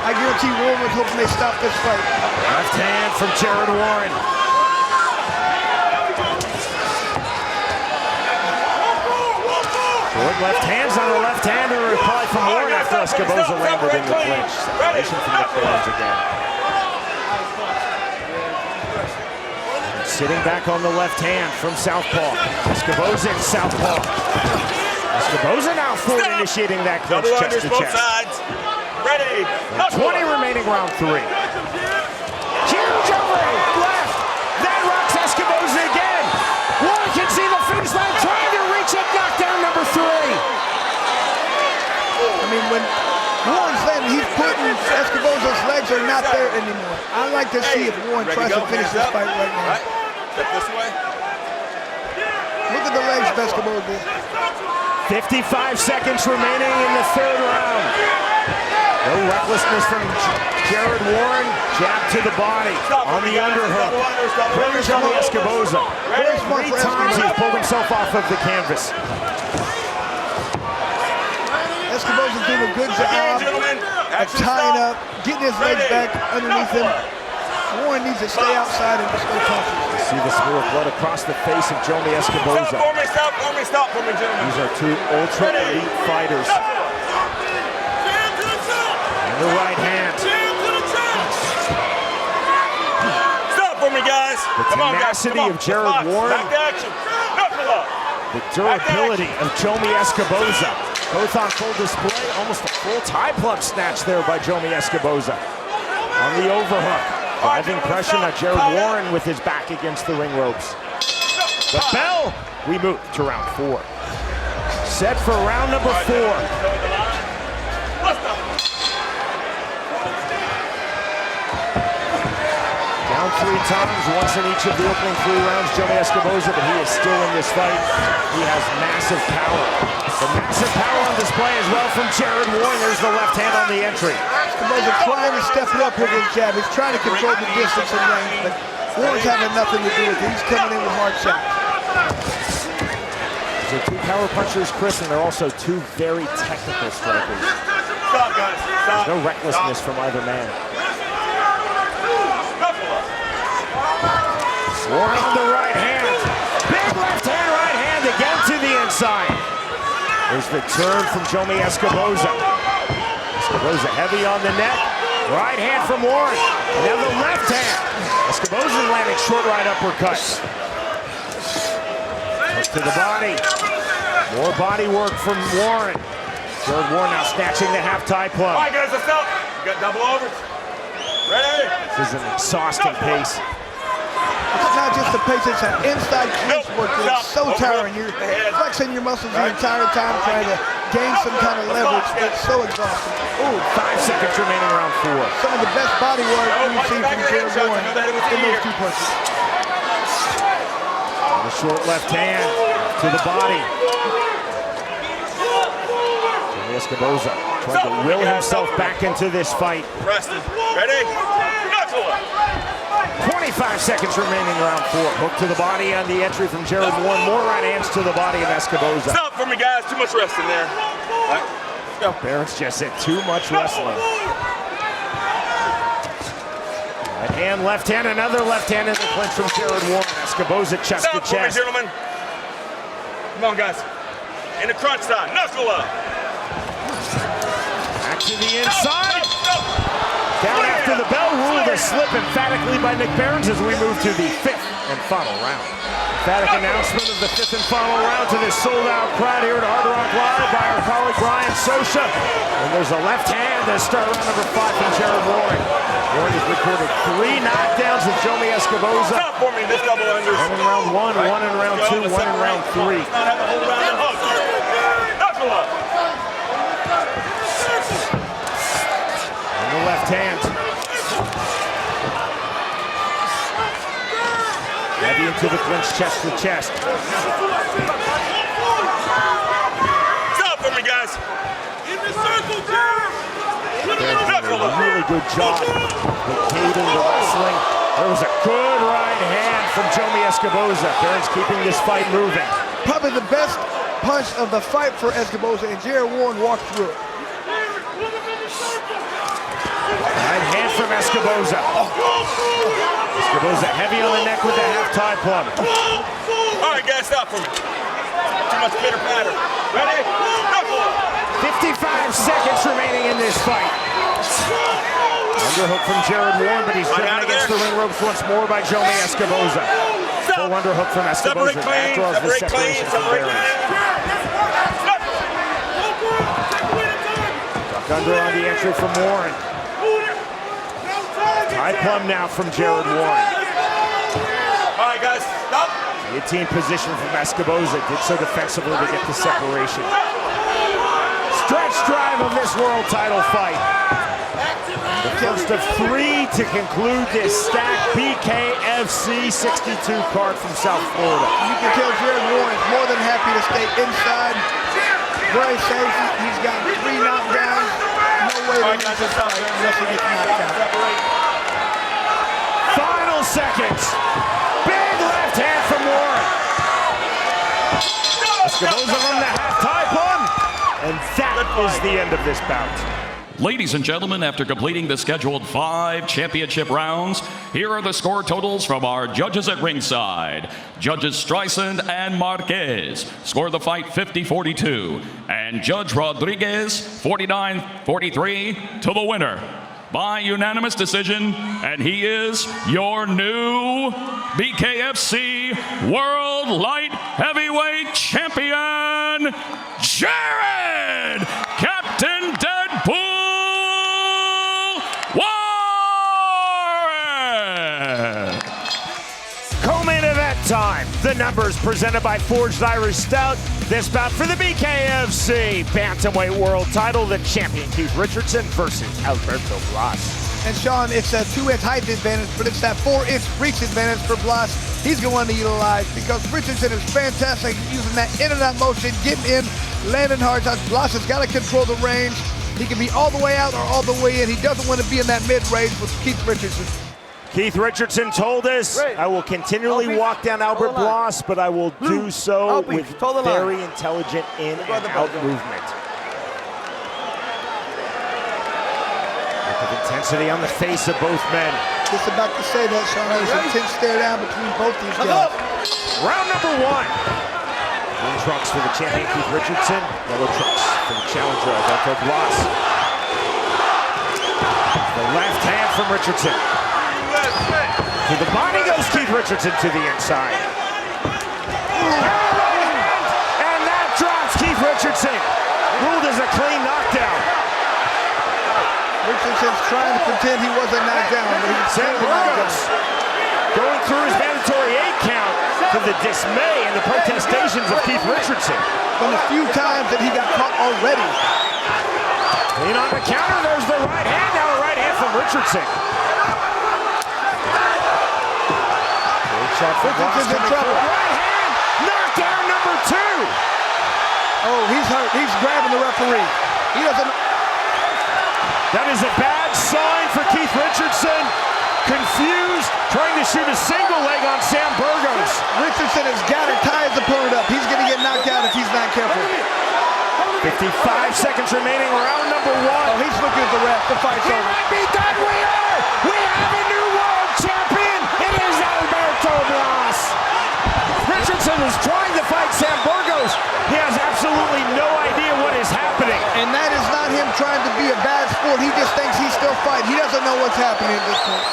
I guarantee Warren was hoping they stop this fight. Left hand from Jared Warren. Short left hands on the left-hander. Reply from Warren after Escoboza landed in the clinch. Separation from the corners again. Sitting back on the left hand from southpaw. Escoboza in southpaw. Escoboza now forward initiating that clinch chest to chest. Sides. Ready. 20 remaining round 3. Huge overhand left. Then rocks Escoboza again. Warren can see the finish line, trying to reach it. Knockdown number 3. I mean, when Warren's landing, he's putting Escoboza's legs are not there anymore. I'd like to see if Warren tries to finish this fight right now. Step this way. Look at the legs of Escoboza. 55 seconds remaining in the 3rd round. No recklessness from Jared Warren. Jab to the body on the underhook. Brings on the Escoboza. 3 times he's pulled himself off of the canvas. Escoboza's doing a good job of tying up, getting his legs back underneath him. Warren needs to stay outside and just go punches. You see the smear of blood across the face of JoMi Escoboza. Stop for me, gentlemen. These are 2 ultra elite fighters. And the right hand. Stop for me, guys. The tenacity of Jared Warren. Back to action. Knuckle up. The durability of JoMi Escoboza. Both on full display. Almost a full tie plug snatch there by JoMi Escoboza. On the overhook. Driving pressure on Jared Warren with his back against the ring ropes. The bell. We move to round 4. Set for round number 4. Down 3 times, once in each of the opening 3 rounds, JoMi Escoboza, but he is still in this fight. He has massive power. The massive power on display as well from Jared Warren. There's the left hand on the entry. Escoboza trying to step it up with his jab. He's trying to control the distance and range, but Warren's having nothing to do with it. He's coming in with hard shots. These are 2 power punchers, Chris, and they're also 2 very technical strikers. Stop, guys. Stop. There's no recklessness from either man. Warren on the right hand. Big left hand, right hand again to the inside. There's the turn from JoMi Escoboza. Escoboza heavy on the neck. Right hand from Warren. And now the left hand. Escoboza landing short right uppercut. Up to the body. More body work from Warren. Jared Warren now snatching the half tie plug. All right, guys, let's go. You got double overs. Ready? This is an exhausting pace. It's not just the pace, it's an inside clinch work that's so tiring. You're flexing your muscles the entire time trying to gain some kind of leverage. It's so exhausting. Ooh, 5 seconds remaining round 4. Some of the best body work we've seen from Jared Warren in those 2 punches. The short left hand. to the body. Escoboza trying to will himself back into this fight. Rested. Ready? Knuckle. 25 seconds remaining, round 4. Hook to the body on the entry from Jared Warren. More right hands to the body of Escoboza. Stop for me, guys. Too much rest in there. Go. Barrett's just said too much wrestling. Right hand, left hand, another left hand in the clinch from Jared Warren. Escoboza chest to Stop for me, chest. gentlemen. Come on, guys. In the crunch time. Knuckle up. Back to the inside. Down after the bell, ruled a slip emphatically by Nick Behrens as we move to the 5th and final round. Emphatic announcement of the 5th and final round to this sold-out crowd here at Hard Rock Live by our colleague Brian Sosha. And there's a left hand to start round number 5 from Jared Warren. Warren has recorded 3 knockdowns with JoMi Escoboza. Stop for me, this double under. 1 in round 1, 1 in round 2, 1 in round 3. Not have the whole round and hook. Knuckle up. The left hand. Heavy into the clinch, chest to chest. Stop for me, guys. In the circle, Knuckle up. A really good job locating the wrestling. There was a good right hand from JoMi Escoboza. Behrens keeping this fight moving. Probably the best punch of the fight for Escoboza, and Jared Warren walked through it. Right hand from Escoboza. Escoboza heavy on the neck with the half tie plum. All right, guys, stop for me. Too much pitter patter. Ready? Knuckle up. 55 seconds remaining in this fight. Underhook from Jared Warren, but he's driven against the ring ropes once more by JoMi Escoboza. Full underhook from Escoboza. That draws the separation from Behrens. Duck under on the entry from Warren. High plum now from Jared Warren. All right, guys, stop. Guillotine position from Escoboza. Did so defensively to get the separation. Stretch drive of this world title fight. The first of 3 to conclude this stacked BKFC 62 card from South Florida. You can tell Jared Warren is more than happy to stay inside. Very safe. He's got 3 knockdowns. No way to lose this fight unless he gets knocked out. Final seconds. Big left hand from Warren. Escoboza on the half tie plum. And that is the end of this bout. Ladies and gentlemen, after completing the scheduled 5 championship rounds, here are the score totals from our judges at ringside. Judges Streisand and Marquez scored the fight 50-42, and Judge Rodriguez 49-43 to the winner by unanimous decision, and he is your new BKFC World Light Heavyweight Champion, Jared Captain Deadpool Warren! Co-main event time. The numbers presented by Forged Irish Stout. This bout for the BKFC Bantamweight World title, the champion Keith Richardson versus Alberto Blas. And Sean, it's a 2-inch height advantage, but it's that 4-inch reach advantage for Blas. He's going to want to utilize because Richardson is fantastic using that in and out motion, getting in, landing hard shots. Blas has got to control the range. He can be all the way out or all the way in. He doesn't want to be in that mid-range with Keith Richardson. Keith Richardson told us, I will continually walk down Albert Blas, but I will do so with very intelligent in and out movement. Look of intensity on the face of both men. Just about to say that, Sean. There's an intense stare down between both these guys. Round number 1. Green trunks for the champion Keith Richardson. Yellow trunks for the challenger Alberto Blas. The left hand from Richardson. To the body goes Keith Richardson to the inside. And that drops Keith Richardson. Ruled as a clean knockdown. Richardson's trying to pretend he wasn't knocked down, but he's San Burgos going through his mandatory 8 count to the dismay and the protestations of Keith Richardson. From the few times that he got caught already. Clean on the counter, there's the right hand. Now a right hand from Richardson. Richardson's in trouble. Right hand, knockdown number two. Oh, he's hurt. He's grabbing the referee. He doesn't. That is a bad sign for Keith Richardson. Confused, trying to shoot a single leg on Sam Burgos. Richardson has got to tie his opponent up. He's going to get knocked out if he's not careful. 55 seconds remaining, round number one. Oh, he's looking at the ref. The fight's over. Might be done. We have a new world champion. It is Alberto Blas. Richardson is trying to fight Sam Burgos. He has absolutely no idea what is happening. And that is not him trying to be a bad sport. He just thinks he's still fighting. He doesn't know what's happening at this point.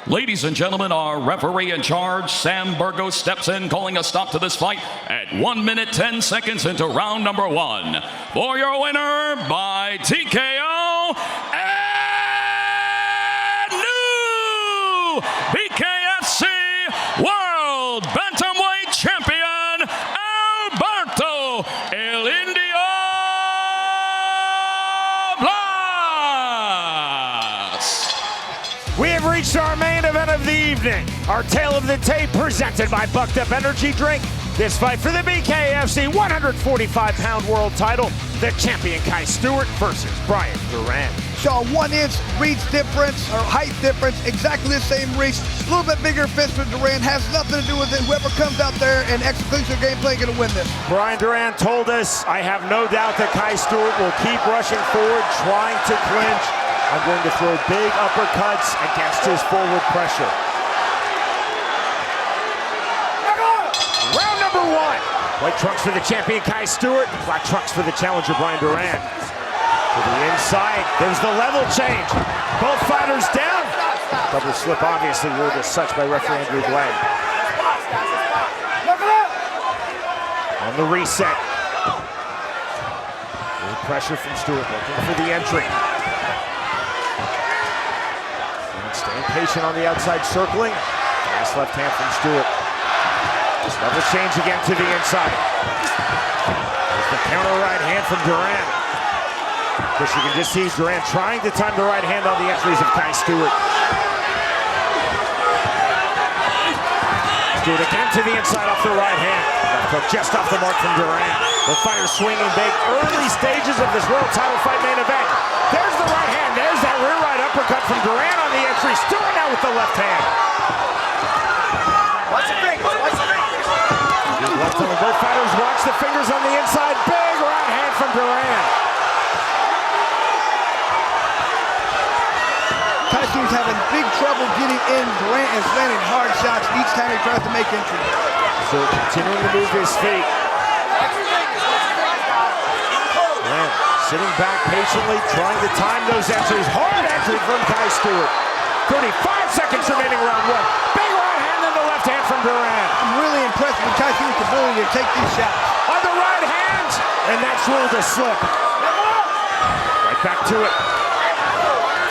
Ladies and gentlemen, our referee in charge, Sam Burgos, steps in, calling a stop to this fight at 1 minute 10 seconds into round number one. For your winner by TKO and new BKFC World Bantamweight Champion, Alberto El Indio Blas. We have reached our main event of the evening. Our tale of the tape presented by Bucked Up Energy Drink. This fight for the BKFC 145-pound world title. The champion Kai Stewart versus Bryan Duran. Saw 1 inch reach difference, or height difference, exactly the same reach. A little bit bigger fist for Duran. Has nothing to do with it. Whoever comes out there and executes their game plan going to win this. Bryan Duran told us, I have no doubt that Kai Stewart will keep rushing forward, trying to clinch. I'm going to throw big uppercuts against his forward pressure. Round number one. White trunks for the champion Kai Stewart, black trunks for the challenger Bryan Duran. To the inside, there's the level change. Both fighters down. Double slip obviously ruled as such by referee Andrew Glenn. On the reset. Good pressure from Stewart, looking for the entry. Staying patient on the outside, circling. Fast left hand from Stewart. Just level change again to the inside. There's the counter right hand from Duran. Of course, you can just see Duran trying to time the right hand on the entries of Kai Stewart. Stewart again to the inside off the right hand. Left hook just off the mark from Duran. The fighter swinging big. Early stages of this world title fight main event. There's the right hand. There's that rear right uppercut from Duran on the entry. Stewart now with the left hand. Watch the fingers. Watch the fingers. Left on both fighters. Watch the fingers on the inside. Big right hand from Duran. Kai Stewart's having big trouble getting in. Duran is landing hard shots each time he tries to make entry. So continuing to move his feet. Duran sitting back patiently, trying to time those entries. Hard entry from Kai Stewart. 35 seconds remaining round one. Big right hand and the left hand from Duran. I'm really impressed with Kai Stewart's ability to take these shots. On the right hand, and that's ruled a slip. Right back to it.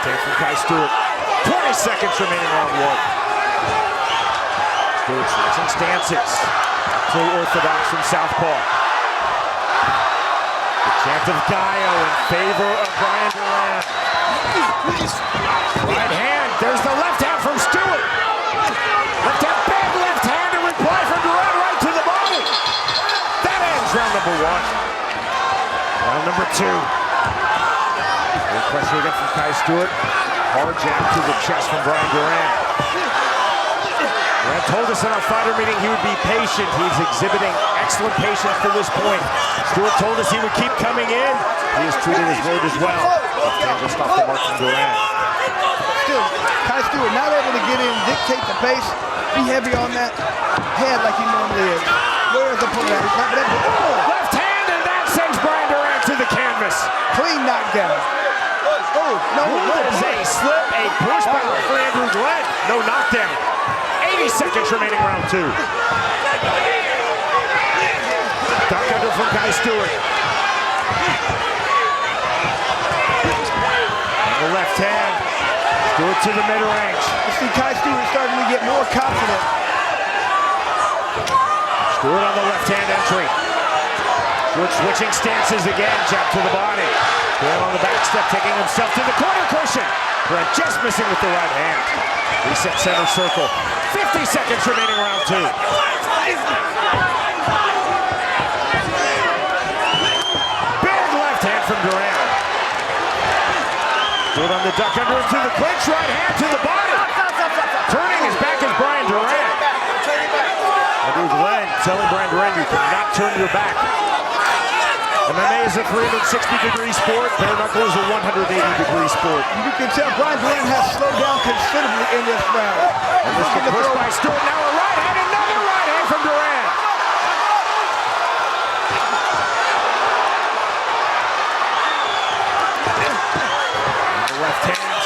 Take from Kai Stewart. 20 seconds remaining round one. Stewart switching stances. Too orthodox from southpaw. The chant of Gallo in favor of Bryan Duran. Right hand. There's the left hand from Stewart. Left hand, big left hand to reply from Duran right to the body. That ends round number one. Round number two. Good pressure again from Kai Stewart. Hard jab to the chest from Bryan Duran. Duran told us in our fighter meeting he would be patient. He's exhibiting excellent patience to this point. Stewart told us he would keep coming in. He has treated his word as well. Left hand just off the mark from Duran. Still, Kai Stewart not able to get in, dictate the pace, be heavy on that head like he normally is. Where is the opponent at? He's not been able to. Oh! Left hand, and that sends Bryan Duran to the canvas. Clean knockdown. Oh, no, That is a slip, a push by referee Andrew Glenn. No knockdown. 80 seconds remaining round two. Duck under from Kai Stewart. And the left hand. Stewart to the mid-range. I see Kai Stewart starting to get more confident. Stewart on the left-hand entry. Stewart switching stances again. Jab to the body. Duran on the back step, taking himself to the corner cushion. Duran just missing with the right hand. Reset center circle. 50 seconds remaining round two. the duck under to the clinch, right hand to the body. Turning his back is Brian Duran. Andrew Glenn telling Brian Duran, you cannot turn your back. MMA is a 360-degree sport. Bare knuckle is a 180-degree sport. You can tell Brian Duran has slowed down considerably in this round. And this is the push by Stewart. Now a right hand, another right hand from Duran. Left hand.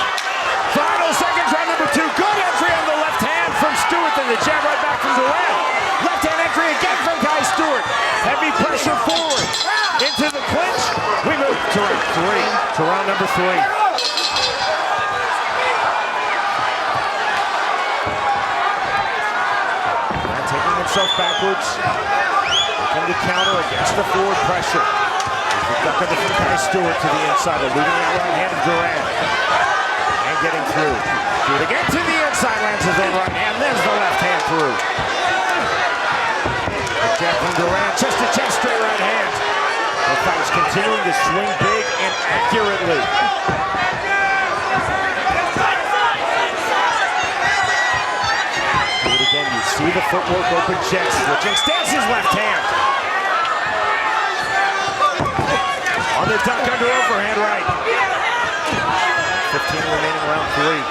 Final seconds, round number 2. Good entry on the left hand from Stewart, and the jab right back from Duran. Left hand entry again from Kai Stewart. Heavy pressure forward. Into the clinch. We move to round 3. To round number 3. Duran taking himself backwards. Looking to counter against the forward pressure. The duck under from Kai Stewart to the inside, eluding that right hand of Duran. And getting through. Stewart again to the inside, lands his own right hand, there's the left hand through. The jab from Duran, chest to chest, straight right hand. The fight is continuing to swing big and accurately. Do it again, you see the footwork, open chest, switching stances, left hand. On the duck under overhand right. 15 remaining round 3.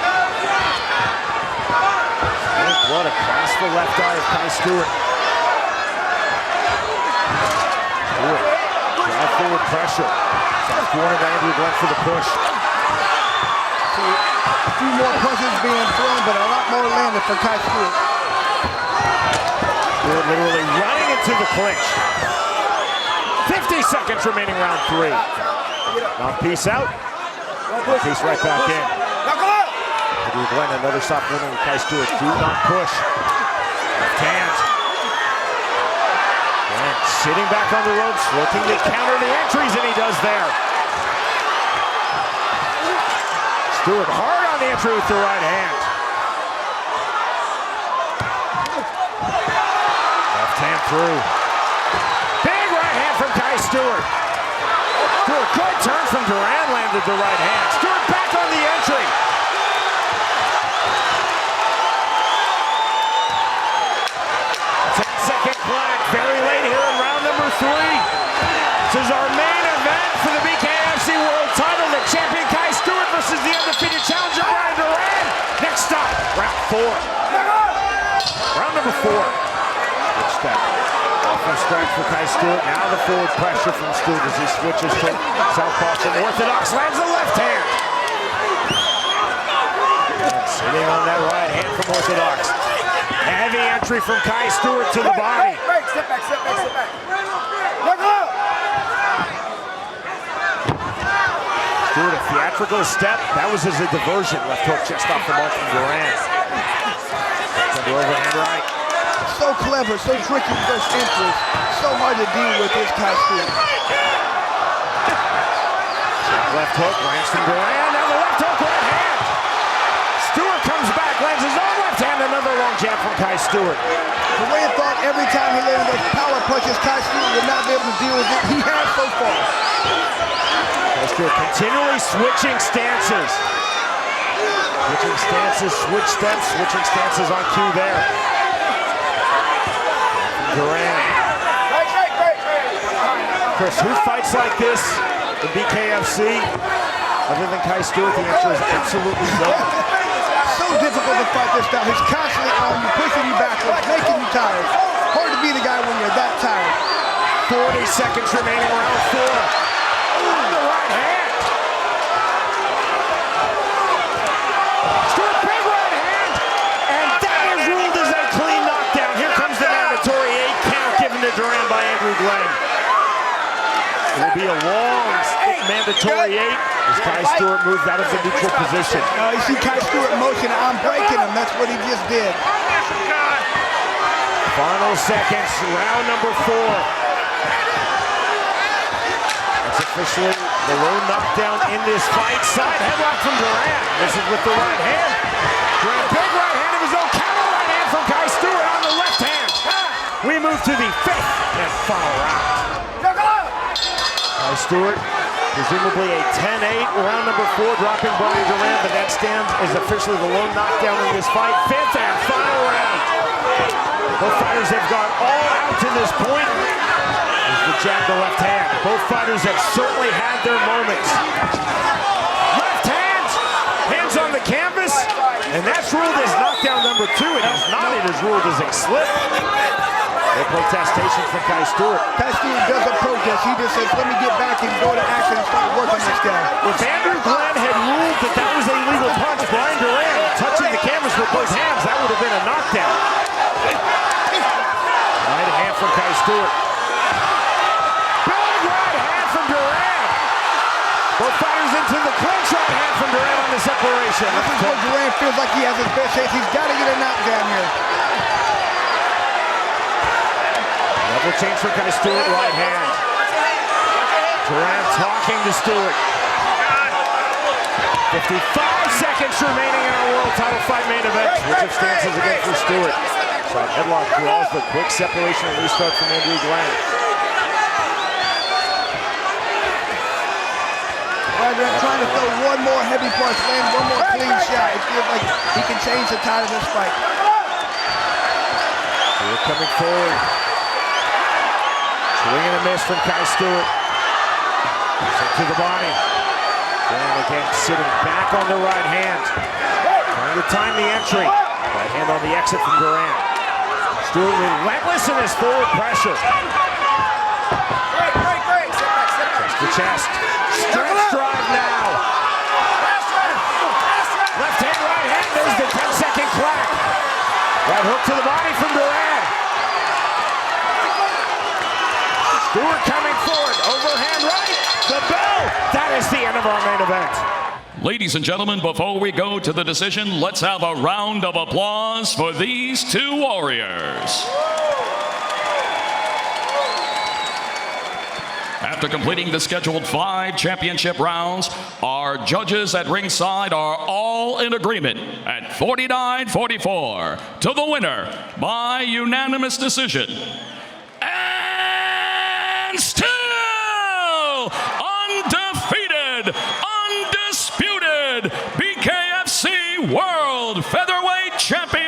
Blood across the left eye of Kai Stewart. Stewart, drive forward pressure. Soft corner by Andrew Glenn for the push. A few more punches being thrown, but a lot more landed for Kai Stewart. Stewart literally running into the clinch. 50 seconds remaining round 3. Mouthpiece out. Mouthpiece right back in. Andrew Glenn, another soft winner with Kai Stewart. Do not push. Left hand. Glenn sitting back on the ropes, looking to counter the entries, and he does there. Stewart hard on the entry with the right hand. Left hand through. From Kai Stewart. Stewart, good turn from Duran, landed the right hand. Stewart back on the entry. Second flag, very late here in round number 3. This is our main event for the BKFC World title. The champion Kai Stewart versus the undefeated challenger Brian Duran. Next stop, round 4. Round number 4. Good step. From strike for Kai Stewart. Now the forward pressure from Stewart as he switches to southpaw from orthodox. Lands the left hand. And sitting on that right hand from orthodox. Heavy entry from Kai Stewart to the body. Step back, step back, step back. Stewart, a theatrical step. That was as a diversion. Left hook just off the mark from Duran. Under overhand right. So clever, so tricky with those entries. So hard to deal with this Kai Stewart. Left hook, lands from Duran. Now the left hook, right hand. Stewart comes back, lands his own left hand. Another long jab from Kai Stewart. The way it thought every time he landed those power punches, Kai Stewart would not be able to deal with it. He has so far. Kai Stewart continually switching stances. Switching stances, switch steps, switching stances on cue there. Duran. Chris, who fights like this in BKFC? Other than Kai Stewart, the answer is absolutely no. So difficult to fight this style. He's constantly on you, pushing you backwards, making you tired. Hard to be the guy when you're that tired. 40 seconds remaining, round 4. On the right hand. Stewart, big right hand. And that is ruled as a clean knockdown. Here comes the mandatory 8 count given to Duran by Andrew Glenn. It will be a long mandatory 8 as Kai Stewart moves out of the neutral position. You see Kai Stewart in motion. I'm breaking him. That's what he just did. Final seconds, round number 4. That's officially the lone knockdown in this fight. Side headlock from Duran. This is with the right hand. Duran, big right hand of his own, counter right hand from Kai Stewart on the left hand. We move to the 5th and final round. Kai Stewart Presumably a 10-8, round number 4, dropping Bryan Duran, but that stands as officially the lone knockdown in this fight. Fifth and final round. Both fighters have gone all out to this point. There's the jab to left hand. Both fighters have certainly had their moments. Left hand, hands on the canvas, and that's ruled as knockdown number 2. It is not, it is ruled as a slip. No protestation from Kai Stewart. Kai Stewart doesn't protest. He just says, let me get back and go to action and start working this guy. If Andrew Glenn had ruled that that was a legal punch, Bryan Duran touching the canvas with both hands, that would have been a knockdown. Right hand from Kai Stewart. Big right hand from Duran. Both fighters into the clinch. Right hand from Duran on the separation. This is where Duran feels like he has his best chance. He's got to get a knockdown here. Level change for Kai Stewart, right hand. Duran talking to Stewart. 55 seconds remaining in our world title fight main event. Circumstances again for Stewart. Shot headlock draws, but quick separation and restart from Andrew Glenn. Duran trying to throw one more heavy punch, land one more clean shot. It feels like he can change the tide of this fight. Stewart coming forward. Swing and a miss from Kai Stewart. Sent to the body. Duran again sitting back on the right hand. Trying to time the entry. Right hand on the exit from Duran. Stewart relentless in his forward pressure. Chest to chest. Stretch drive now. Left hand, right hand. There's the 10-second clap. Right hook to the body from Duran. Stewart coming forward, overhand right, the bell. That is the end of our main event. Ladies and gentlemen, before we go to the decision, let's have a round of applause for these two warriors. After completing the scheduled 5 championship rounds, our judges at ringside are all in agreement at 49-44 to the winner by unanimous decision. And still undefeated, undisputed BKFC World Featherweight Champion.